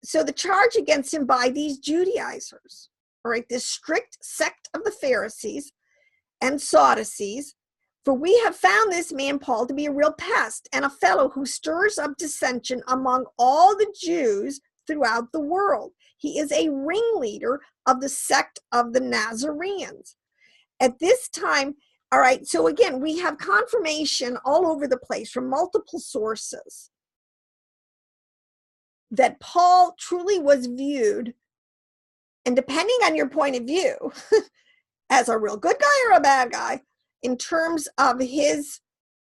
so the charge against him by these Judaizers, all right, this strict sect of the Pharisees and Sadducees, for we have found this man Paul to be a real pest and a fellow who stirs up dissension among all the Jews throughout the world. He is a ringleader of the sect of the Nazarenes. At this time, all right, so again, we have confirmation all over the place from multiple sources that Paul truly was viewed, and depending on your point of view, as a real good guy or a bad guy, in terms of his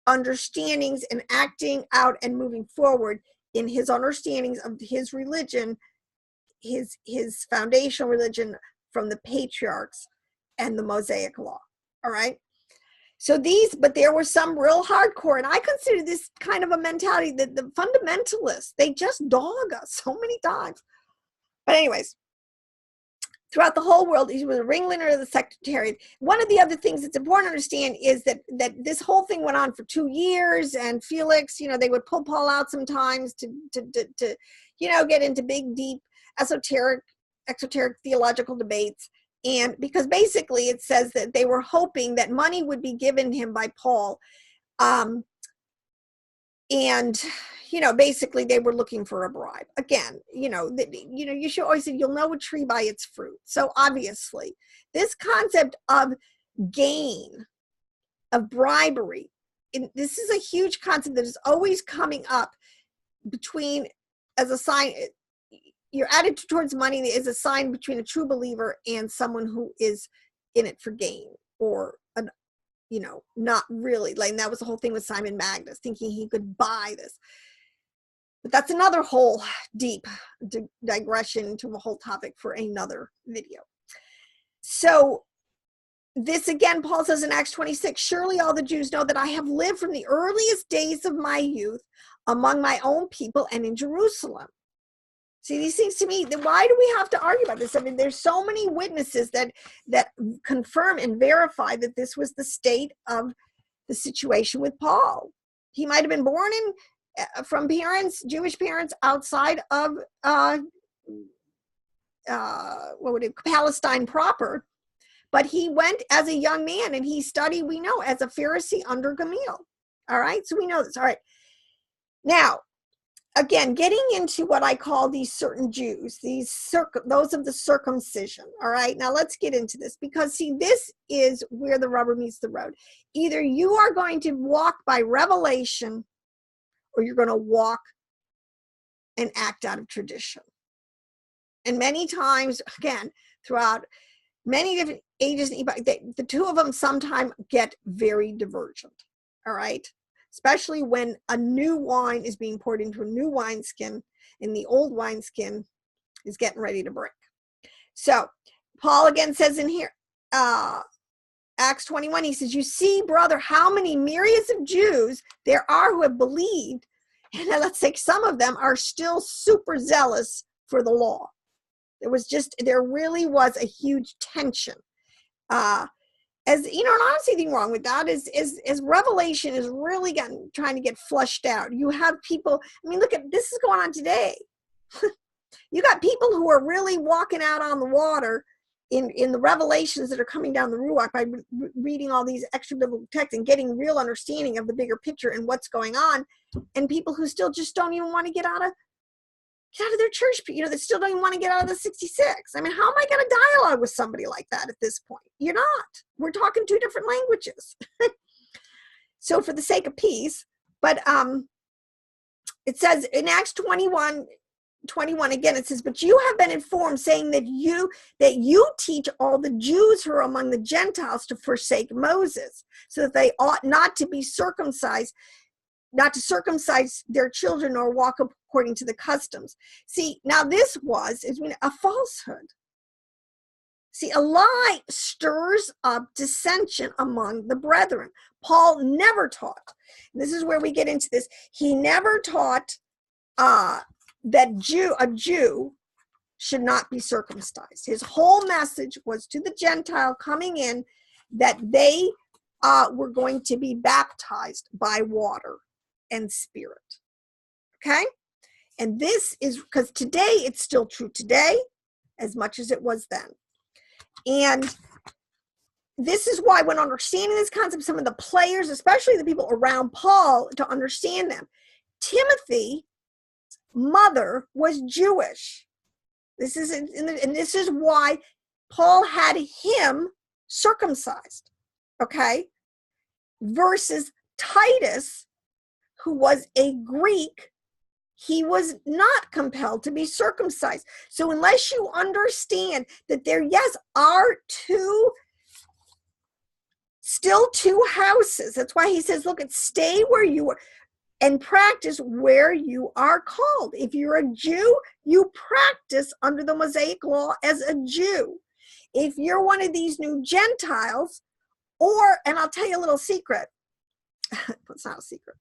understandings and acting out and moving forward in his understandings of his religion, his foundational religion from the patriarchs and the Mosaic law, all right? So but there were some real hardcore, and I consider this kind of a mentality that the fundamentalists, they just dog us so many times. But anyways, throughout the whole world, he was a ringleader of the sectarian. One of the other things that's important to understand is that this whole thing went on for 2 years, and Felix, they would pull Paul out sometimes to get into big, deep, exoteric theological debates. And because basically it says that they were hoping that money would be given him by Paul. Basically they were looking for a bribe. Again, you should always say you'll know a tree by its fruit. So obviously this concept of gain, of bribery, this is a huge concept that is always coming up as a sign. Your attitude towards money is a sign between a true believer and someone who is in it for gain, or not really. Like that was the whole thing with Simon Magus, thinking he could buy this. But that's another whole deep digression into a whole topic for another video. So this again, Paul says in Acts 26, surely all the Jews know that I have lived from the earliest days of my youth among my own people and in Jerusalem. See, these things to me, then why do we have to argue about this? I mean, there's so many witnesses that confirm and verify that this was the state of the situation with Paul. He might have been born from Jewish parents outside of Palestine proper, but he went as a young man and he studied, we know, as a Pharisee under Gamaliel. All right, so we know this. All right, now, again, getting into what I call these certain Jews, those of the circumcision. All right, now let's get into this, because see, this is where the rubber meets the road. Either you are going to walk by revelation, or you're going to walk and act out of tradition. And many times, again, throughout many different ages, the two of them sometimes get very divergent. All right. Especially when a new wine is being poured into a new wineskin and the old wineskin is getting ready to break. So Paul again says in here, Acts 21, he says, you see, brother, how many myriads of Jews there are who have believed, and let's say some of them are still super zealous for the law. There really was a huge tension. As you know, and I don't see anything wrong with that, is revelation is really trying to get flushed out. You have people, I mean, look at this is going on today. You got people who are really walking out on the water in the revelations that are coming down the Ruach by reading all these extra biblical texts and getting real understanding of the bigger picture and what's going on, and people who still just don't even want to get out of their church, that still don't even want to get out of the 66. I mean, how am I going to dialogue with somebody like that at this point? You're not. We're talking 2 different languages. So for the sake of peace, but it says in Acts 21 again, it says, but you have been informed, saying that you teach all the Jews who are among the Gentiles to forsake Moses, so that they ought not to be circumcised, not to circumcise their children or walk according to the customs. See, now this is a falsehood. See, a lie stirs up dissension among the brethren. Paul never taught, and this is where we get into this, he never taught that a Jew should not be circumcised. His whole message was to the Gentile coming in that they were going to be baptized by water and spirit. Okay? And this is because today it's still true today as much as it was then. And this is why when understanding this concept, some of the players, especially the people around Paul, to understand them, Timothy's mother was Jewish. This is and this is why Paul had him circumcised, okay? Versus Titus, who was a Greek, he was not compelled to be circumcised. So unless you understand that there, yes, are still two houses. That's why he says, look, stay where you are and practice where you are called. If you're a Jew, you practice under the Mosaic law as a Jew. If you're one of these new Gentiles, and I'll tell you a little secret. It's not a secret.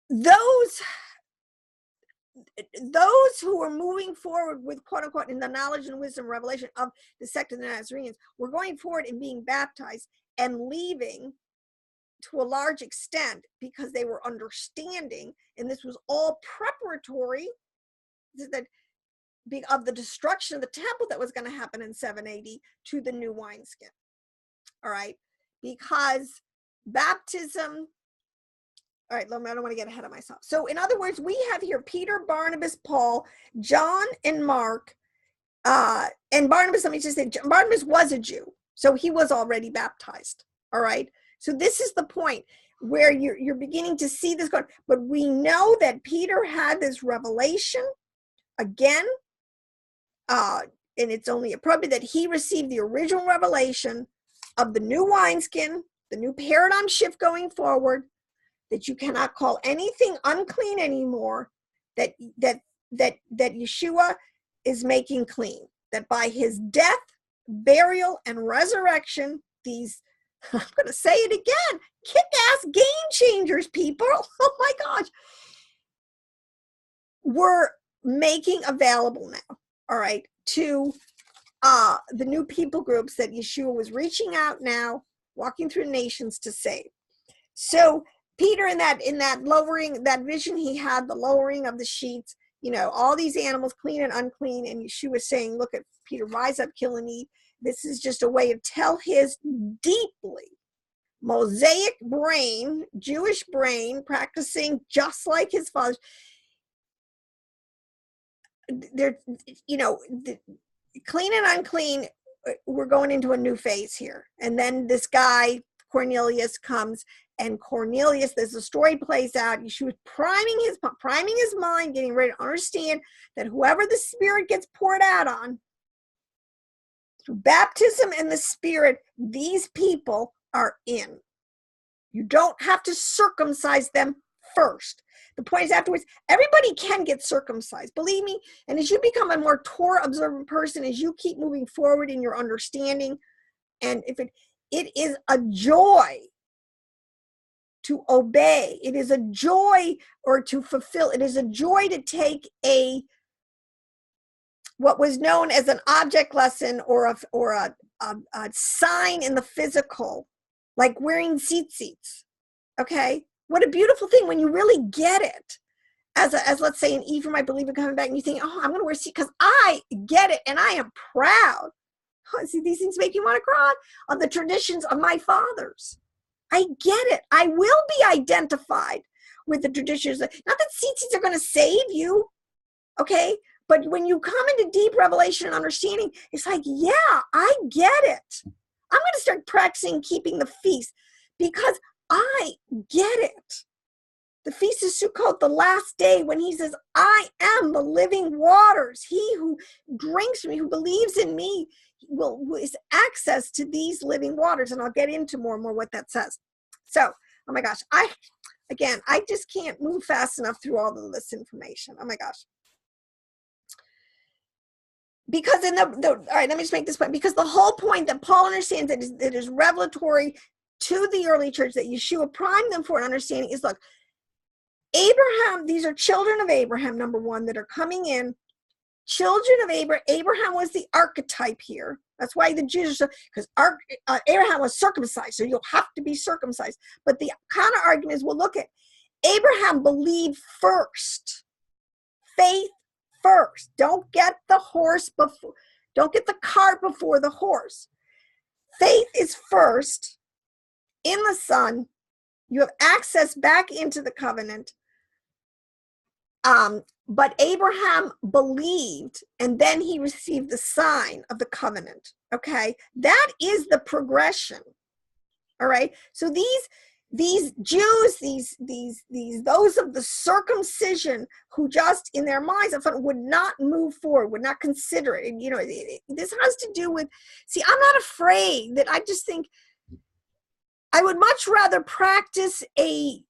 Those who were moving forward with, quote unquote, in the knowledge and wisdom revelation of the sect of the Nazarenes, were going forward and being baptized and leaving to a large extent because they were understanding, and this was all preparatory of the destruction of the temple that was going to happen in 780 to the new wineskin. All right, because baptism. All right, I don't want to get ahead of myself. So in other words, we have here Peter, Barnabas, Paul, John, and Mark. And Barnabas, let me just say, Barnabas was a Jew, so he was already baptized. All right. So this is the point where you're beginning to see this going. But we know that Peter had this revelation again, and it's only appropriate that he received the original revelation of the new wineskin, the new paradigm shift going forward, that you cannot call anything unclean anymore, that Yeshua is making clean, that by his death, burial, and resurrection, these, I'm going to say it again, kick-ass game changers, people, oh my gosh, we're making available now, all right, to the new people groups that Yeshua was reaching out now, walking through nations to save. So Peter, in that lowering, that vision he had, the lowering of the sheets, all these animals, clean and unclean, and Yeshua saying, look at Peter, rise up, kill and eat. This is just a way to tell his deeply Mosaic brain, Jewish brain, practicing just like his father's. They're, clean and unclean, we're going into a new phase here. And then this guy, Cornelius, comes, and Cornelius, as the story plays out, Yeshua priming his mind, getting ready to understand that whoever the Spirit gets poured out on, through baptism and the Spirit, these people are in. You don't have to circumcise them first. The point is afterwards, everybody can get circumcised, believe me. And as you become a more Torah observant person, as you keep moving forward in your understanding, and if it is a joy to obey, it is a joy, or to fulfill, it is a joy to take what was known as an object lesson or a sign in the physical, like wearing tzitzits. Okay, what a beautiful thing when you really get it. As let's say an Ephraim, I believe, in coming back, and you think, oh, I'm going to wear tzitzit because I get it and I am proud. Oh, see, these things make you want to cry, of the traditions of my fathers. I get it. I will be identified with the traditions. Not that tzitzits are going to save you, okay? But when you come into deep revelation and understanding, it's like, yeah, I get it. I'm going to start practicing keeping the feast because I get it. the Feast of Sukkot, the last day, when he says, I am the living waters. He who drinks from me, who believes in me, is access to these living waters. And I'll get into more and more what that says. So, oh my gosh, I just can't move fast enough through all of this information. Oh my gosh. Because all right, let me just make this point. Because the whole point that Paul understands that it is revelatory to the early church, that Yeshua primed them for an understanding, is, look, Abraham, these are children of Abraham, number one, that are coming in. Children of Abraham. Abraham was the archetype here. That's why the Jews are, because Abraham was circumcised, so you'll have to be circumcised. But the counter argument is, well, look at Abraham believed first. Faith first. Don't get the horse before, don't get the cart before the horse. Faith is first in the Son. You have access back into the covenant. But Abraham believed, and then he received the sign of the covenant. Okay, that is the progression. All right. So these Jews, those of the circumcision, who just in their minds would not move forward, would not consider it. And, you know, this has to do with, see, I'm not afraid that, I just think I would much rather practice a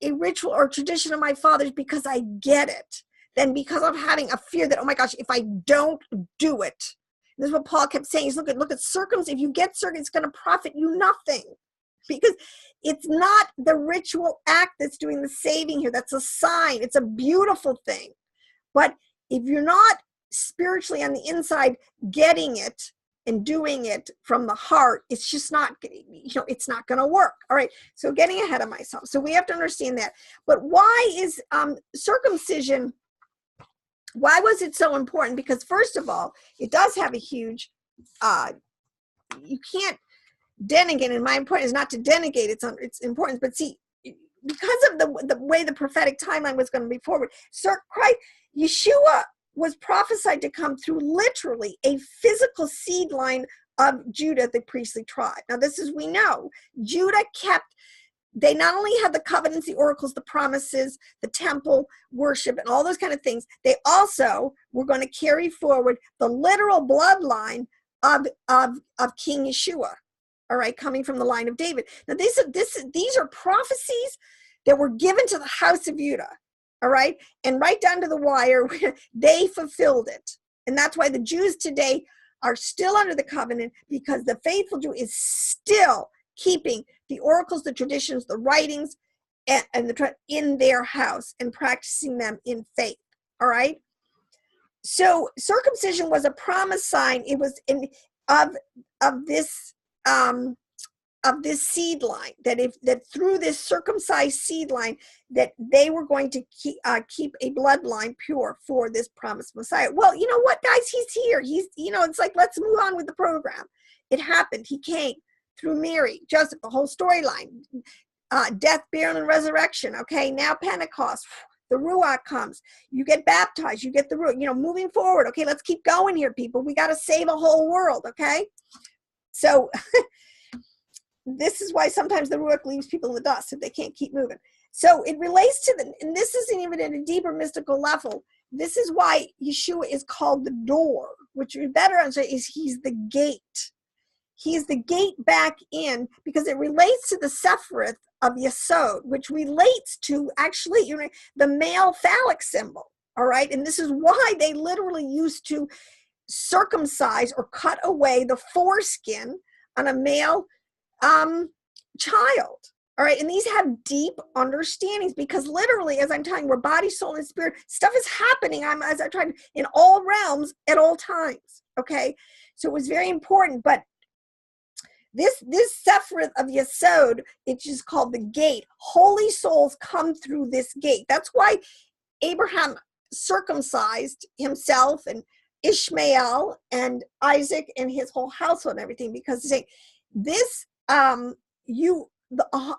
ritual or tradition of my fathers because I get it, than because I'm having a fear that, oh my gosh, if I don't do it. This is what Paul kept saying. He's look at circumcision. If you get circumcised, it's going to profit you nothing, because it's not the ritual act that's doing the saving here. That's a sign. It's a beautiful thing. But if you're not spiritually on the inside getting it and doing it from the heart, it's just not, it's not going to work. All right. So getting ahead of myself. So we have to understand that. But why is circumcision, why was it so important? Because first of all, it does have a huge, you can't denegate, and my point is not to denegate its importance, but see, because of the way the prophetic timeline was going to be forward, Yeshua was prophesied to come through literally a physical seed line of Judah, the priestly tribe. Now this is, we know, Judah they not only had the covenants, the oracles, the promises, the temple worship, and all those kind of things, they also were going to carry forward the literal bloodline of King Yeshua. All right, coming from the line of David. Now these are prophecies that were given to the house of Judah. All right, and right down to the wire, they fulfilled it. And that's why the Jews today are still under the covenant, because the faithful Jew is still keeping the oracles, the traditions, the writings, and in their house and practicing them in faith. All right. So circumcision was a promise sign. It was of this seed line, that through this circumcised seed line, that they were going to keep a bloodline pure for this promised Messiah. Well, you know what, guys, he's here. It's like, let's move on with the program. It happened. He came through Mary, Joseph, the whole storyline, death, burial, and resurrection. Okay, now Pentecost, the Ruach comes. You get baptized. You get the Ruach. Moving forward. Okay, let's keep going here, people. We got to save a whole world. Okay, so. This is why sometimes the Ruach leaves people in the dust if they can't keep moving. So it relates to and this isn't even at a deeper mystical level. This is why Yeshua is called the door, which we better understand is he's the gate. He's the gate back in, because it relates to the Sephiroth of Yesod, which relates to actually the male phallic symbol. All right. And this is why they literally used to circumcise or cut away the foreskin on a male child. All right. And these have deep understandings, because literally, as I'm telling you, we're body, soul, and spirit. Stuff is happening as I tried in all realms at all times. Okay. So it was very important. But this Sephiroth of Yesod, it's just called the gate. Holy souls come through this gate. That's why Abraham circumcised himself and Ishmael and Isaac and his whole household and everything, because they say this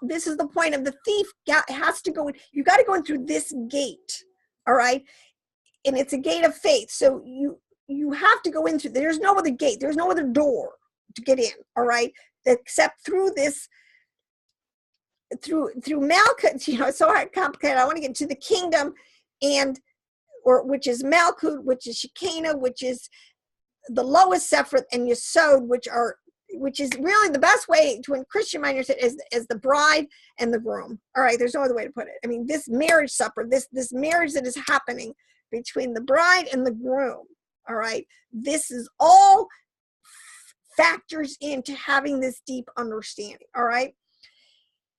this is the point of the thief has to go in. You got to go in through this gate. All right. And it's a gate of faith. So you have to go in through, there's no other gate. There's no other door to get in. All right. Except through this through Malkut, it's so hard, complicated. I want to get to the kingdom, which is Malkut, which is Shekinah, which is the lowest Sephirot, and Yesod, which is really the best way to, in Christian mind, is the bride and the groom. All right, there's no other way to put it. I mean, this marriage supper, this marriage that is happening between the bride and the groom. All right, this is all factors into having this deep understanding. All right.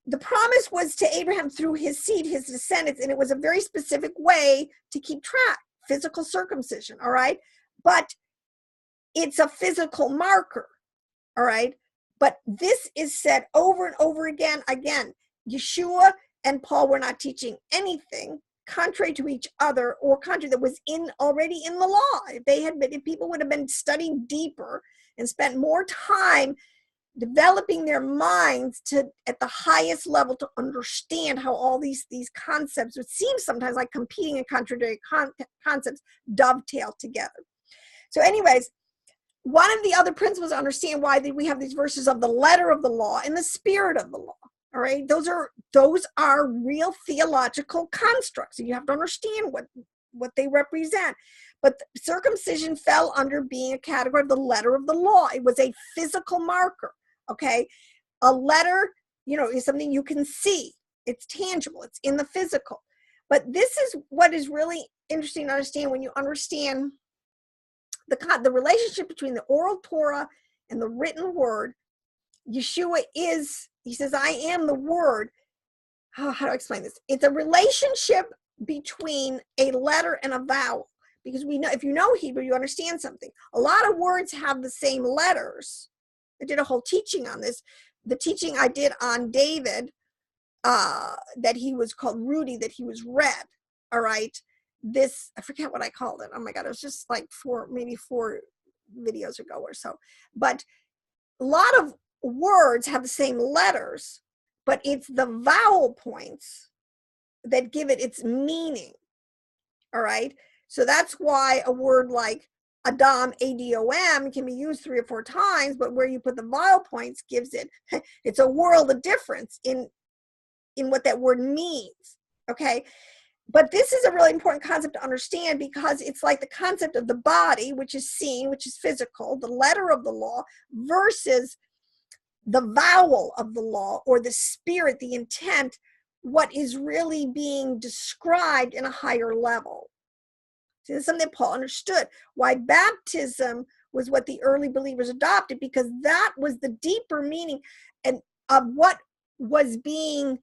The promise was to Abraham through his seed, his descendants, and it was a very specific way to keep track, physical circumcision, all right? But it's a physical marker, all right? But this is said over and over again. Again, Yeshua and Paul were not teaching anything contrary to each other or contrary that was already in the law. If people would have been studying deeper and spent more time developing their minds at the highest level to understand how all these concepts, which seem sometimes like competing and contradictory concepts, dovetail together. So anyways, one of the other principles to understand why we have these verses of the letter of the law and the spirit of the law. All right, those are real theological constructs, and you have to understand what they represent. But circumcision fell under being a category of the letter of the law. It was a physical marker. Okay, a letter, is something you can see. It's tangible. It's in the physical. But this is what is really interesting to understand when you understand the relationship between the oral Torah and the written word. Yeshua he says, I am the word. How do I explain this? It's a relationship between a letter and a vowel. Because we know, if you know Hebrew, you understand something. A lot of words have the same letters. I did a whole teaching on this. The teaching I did on David, that he was called Rudy, that he was red. All right. I forget what I called it. Oh my God. It was just like maybe four videos ago or so. But a lot of words have the same letters, but it's the vowel points that give it its meaning. All right. So that's why a word like Adam, A-D-O-M, can be used 3 or 4 times, but where you put the vowel points gives it's a world of difference in what that word means, okay? But this is a really important concept to understand, because it's like the concept of the body, which is seen, which is physical, the letter of the law, versus the vowel of the law, or the spirit, the intent, what is really being described in a higher level. See, that's something that Paul understood. Why baptism was what the early believers adopted, because that was the deeper meaning and of what was being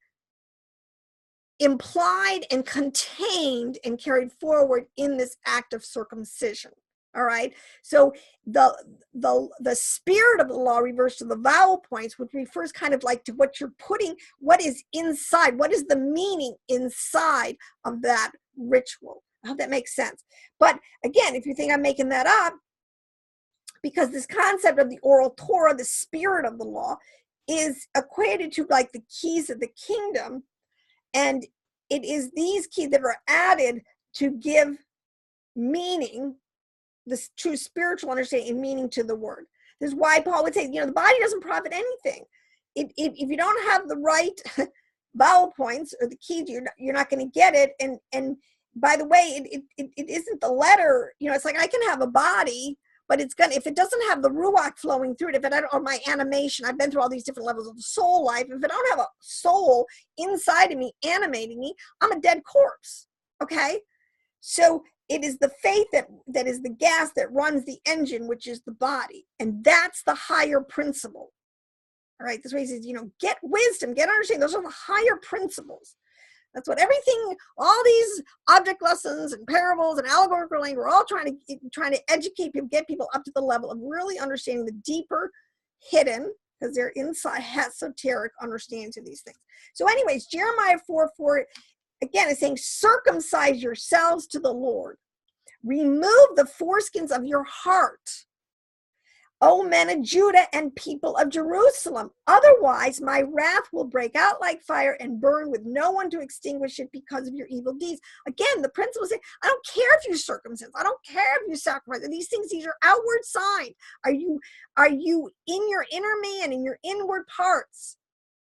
implied and contained and carried forward in this act of circumcision. All right. So the spirit of the law refers to the vowel points, which refers kind of like to what you're putting, what is inside, what is the meaning inside of that ritual. I hope that makes sense. But again, if you think I'm making that up, because this concept of the oral Torah, the spirit of the law, is equated to like the keys of the kingdom. And it is these keys that are added to give meaning, this true spiritual understanding and meaning to the word. This is why Paul would say, the body doesn't profit anything. If you don't have the right vowel points or the keys, you're not going to get it. And by the way, it isn't the letter, it's like I can have a body, but it's if it doesn't have the ruach flowing through it, or my animation, I've been through all these different levels of soul life. If I don't have a soul inside of me, animating me, I'm a dead corpse. Okay. So it is the faith that is the gas that runs the engine, which is the body. And that's the higher principle. All right. This way he says, get wisdom, get understanding. Those are the higher principles. That's what everything, all these object lessons and parables and allegorical language, we're all trying to educate people, get people up to the level of really understanding the deeper, hidden, because they're inside esoteric understandings of these things. So anyways, Jeremiah 4:4, again, is saying, circumcise yourselves to the Lord. Remove the foreskins of your heart, O men of Judah and people of Jerusalem. Otherwise, my wrath will break out like fire and burn with no one to extinguish it because of your evil deeds. Again, the principle is saying, I don't care if you circumcise. I don't care if you sacrifice. These things, these are outward signs. Are you in your inner man, in your inward parts?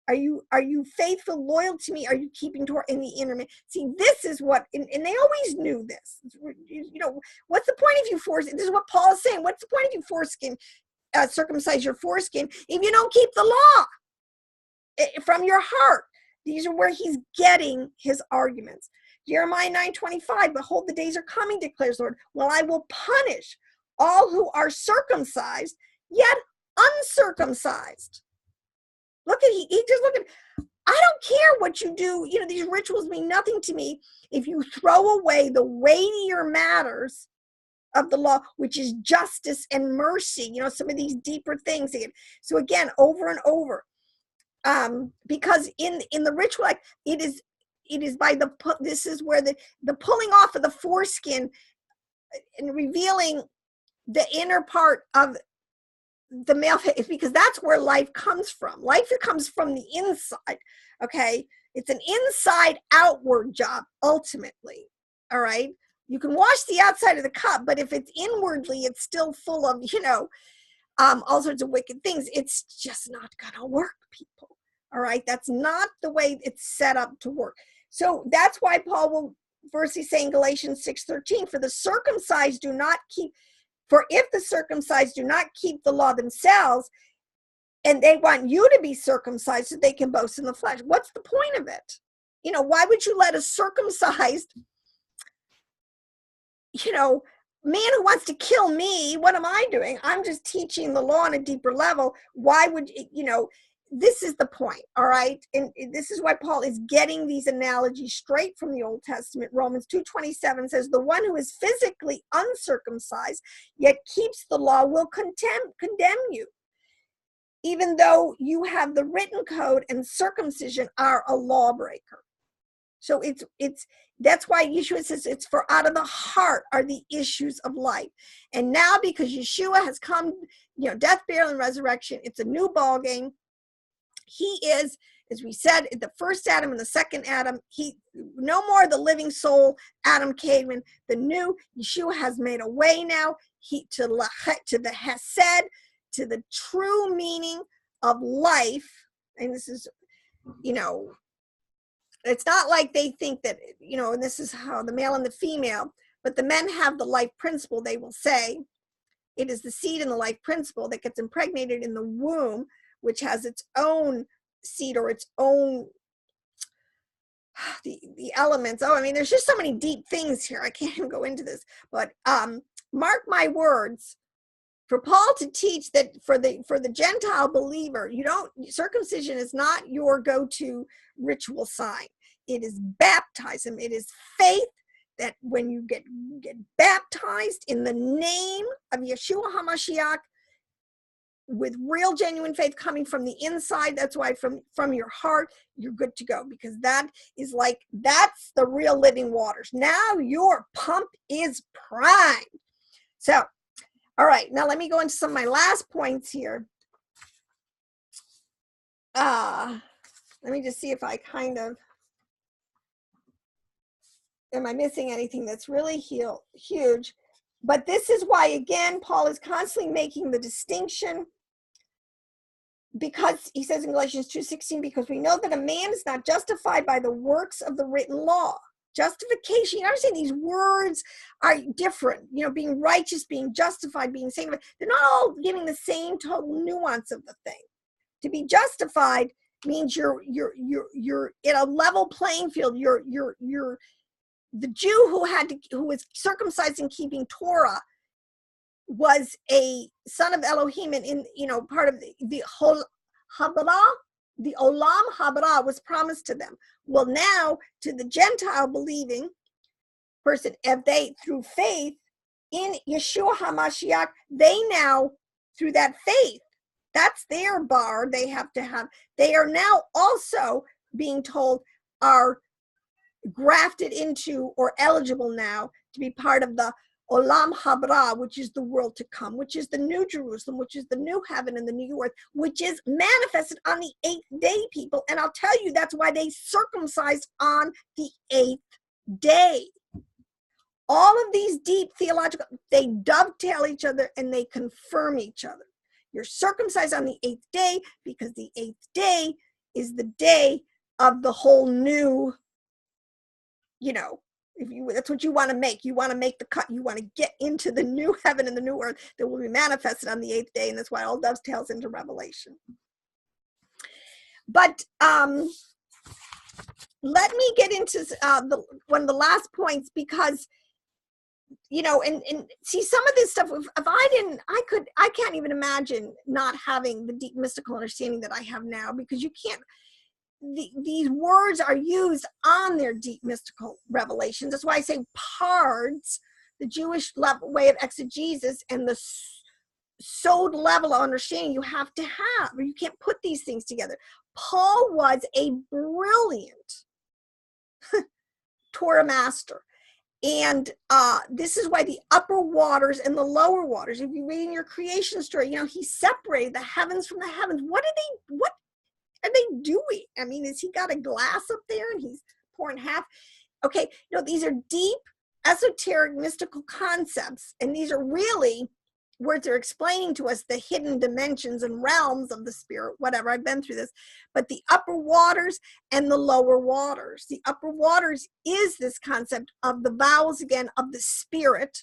Are you faithful, loyal to me? Are you keeping Torah in the inner man? See, this is what, and they always knew this. You know, what's the point if you this is what Paul is saying. What's the point if you circumcise your foreskin if you don't keep the law from your heart? These are where he's getting his arguments. Jeremiah 9:25, behold, the days are coming, declares the Lord, when I will punish all who are circumcised, yet uncircumcised. Look at, he just look at, I don't care what you do. You know, these rituals mean nothing to me if you throw away the weightier matters of the law, which is justice and mercy. You know, some of these deeper things. So again, over and over, because in the ritual, like it is by this is where the pulling off of the foreskin and revealing the inner part of the male, because that's where life comes from. Life comes from the inside. Okay, it's an inside outward job ultimately. All right, you can wash the outside of the cup, but if it's inwardly, it's still full of, you know, all sorts of wicked things. It's just not gonna work, people. All right, that's not the way it's set up to work. So that's why Paul will firstly say in Galatians 6:13, for the circumcised do not keep. For if the circumcised do not keep the law themselves, and they want you to be circumcised so they can boast in the flesh, what's the point of it? You know, why would you let a circumcised, you know, man who wants to kill me, what am I doing? I'm just teaching the law on a deeper level. Why would, you know, this is the point, all right? And this is why Paul is getting these analogies straight from the Old Testament. Romans 2:27 says, the one who is physically uncircumcised, yet keeps the law, will condemn you. Even though you have the written code and circumcision are a lawbreaker. So that's why Yeshua says it's for out of the heart are the issues of life. And now because Yeshua has come, you know, death, burial, and resurrection, it's a new ball game. He is, as we said, the first Adam and the second Adam. He no more the living soul, Adam Caveman. The new Yeshua has made a way now. To the Hesed, to the true meaning of life. And this is, you know, it's not like they think that, you know, and this is how the male and the female, but the men have the life principle. They will say it is the seed and the life principle that gets impregnated in the womb, which has its own seed or its own the elements. Oh, I mean, there's just so many deep things here. I can't even go into this, but mark my words, for Paul to teach that for the Gentile believer, circumcision is not your go-to ritual sign. It is baptism. It is faith that when you get baptized in the name of Yeshua HaMashiach, with real genuine faith coming from the inside, that's why from your heart, you're good to go, because that's the real living waters. Now your pump is primed. So, all right, now let me go into some of my last points here. Let me just see if I am I missing anything that's really huge? But this is why, again, Paul is constantly making the distinction, because he says in Galatians 2:16, because we know that a man is not justified by the works of the written law. Justification, you understand these words are different, you know, being righteous, being justified, being saved. They're not all giving the same total nuance of the thing. To be justified means you're in a level playing field. You're the Jew who was circumcised and keeping Torah was a son of Elohim, and in, you know, part of the whole Habara, the Olam Habara was promised to them. Well, now to the Gentile believing person, if they, through faith in Yeshua HaMashiach, they now, through that faith, that's their bar they have to have. They are now also being told are grafted into or eligible now to be part of the Olam Habra, which is the world to come, which is the new Jerusalem, which is the new heaven and the new earth, which is manifested on the 8th day, people. And I'll tell you, that's why they circumcised on the 8th day. All of these deep theological, they dovetail each other and they confirm each other. You're circumcised on the 8th day because the 8th day is the day of the whole new, that's what you want to make. You want to make the cut. You want to get into the new heaven and the new earth that will be manifested on the 8th day. And that's why all dovetails into Revelation. But let me get into one of the last points, because, and see, some of this stuff, if I can't even imagine not having the deep mystical understanding that I have now, because you can't, these words are used on their deep mystical revelations. That's why I say PaRDeS, the Jewish way of exegesis, and the sewed level of understanding you have to have, or you can't put these things together. Paul was a brilliant Torah master. And this is why the upper waters and the lower waters, if you read in your creation story, he separated the heavens from the heavens. What are they doing? I mean, has he got a glass up there and he's pouring half? Okay, no, these are deep, esoteric, mystical concepts. And these are really words they're explaining to us the hidden dimensions and realms of the spirit, whatever. I've been through this. But the upper waters and the lower waters. The upper waters is this concept of the vowels, again, of the spirit,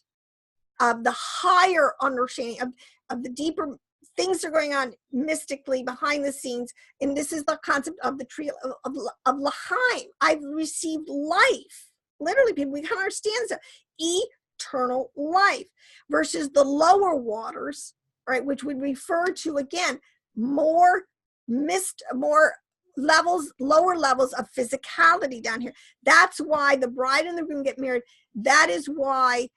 of the higher understanding, of the deeper things that are going on mystically behind the scenes. And this is the concept of the tree of L'chaim. I've received life. Literally, people, we can't understand that. Eternal life, versus the lower waters, right, which would refer to, again, more levels, lower levels of physicality down here. That's why the bride and the groom get married. That is why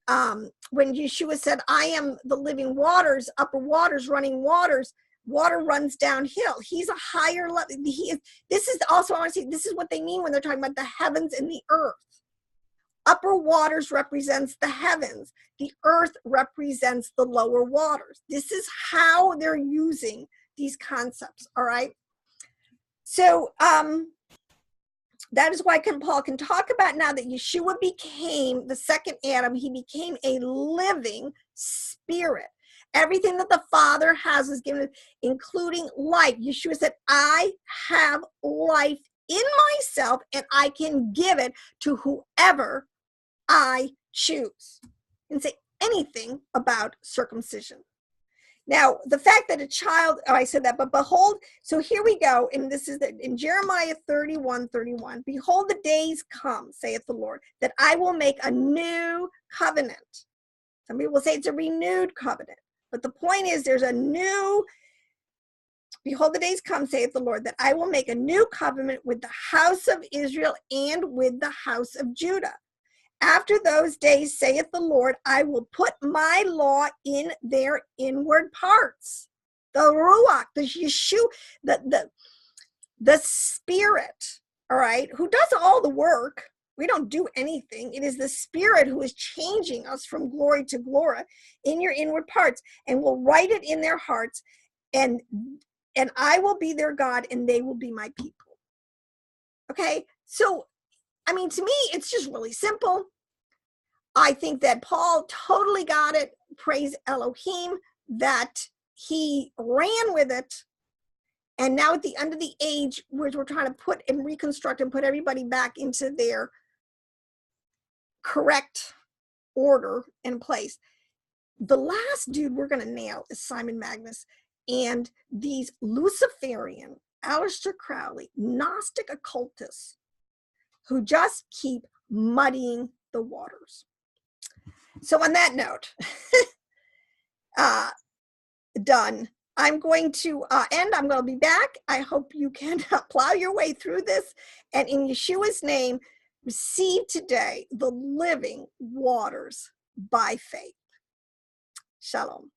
when Yeshua said, I am the living waters, upper waters, running waters, water runs downhill. He's a higher level. This is also, I want to say, this is what they mean when they're talking about the heavens and the earth. Upper waters represents the heavens. The earth represents the lower waters. This is how they're using these concepts, all right? So that is why Paul can talk about now that Yeshua became the second Adam. He became a living spirit. Everything that the Father has is given, including life. Yeshua said, I have life in myself, and I can give it to whoever I choose. And say anything about circumcision. Now, the fact that a child, I said that, but behold, so here we go, and this is in Jeremiah 31:31. Behold, the days come, saith the Lord, that I will make a new covenant. Some people say it's a renewed covenant, but the point is there's a new, behold, the days come, saith the Lord, that I will make a new covenant with the house of Israel and with the house of Judah. After those days, saith the Lord, I will put my law in their inward parts. The Ruach, the Yeshua, the Spirit, all right, who does all the work. We don't do anything. It is the Spirit who is changing us from glory to glory in your inward parts, and will write it in their hearts, and I will be their God, and they will be my people. Okay, so I mean, to me, it's just really simple. I think that Paul totally got it. Praise Elohim that he ran with it. And now at the end of the age, where we're trying to put and reconstruct and put everybody back into their correct order and place. The last dude we're going to nail is Simon Magus and these Luciferian, Aleister Crowley, Gnostic occultists who just keep muddying the waters. So on that note, done. I'm going to end. I'm going to be back. I hope you can plow your way through this. And in Yeshua's name, receive today the living waters by faith. Shalom.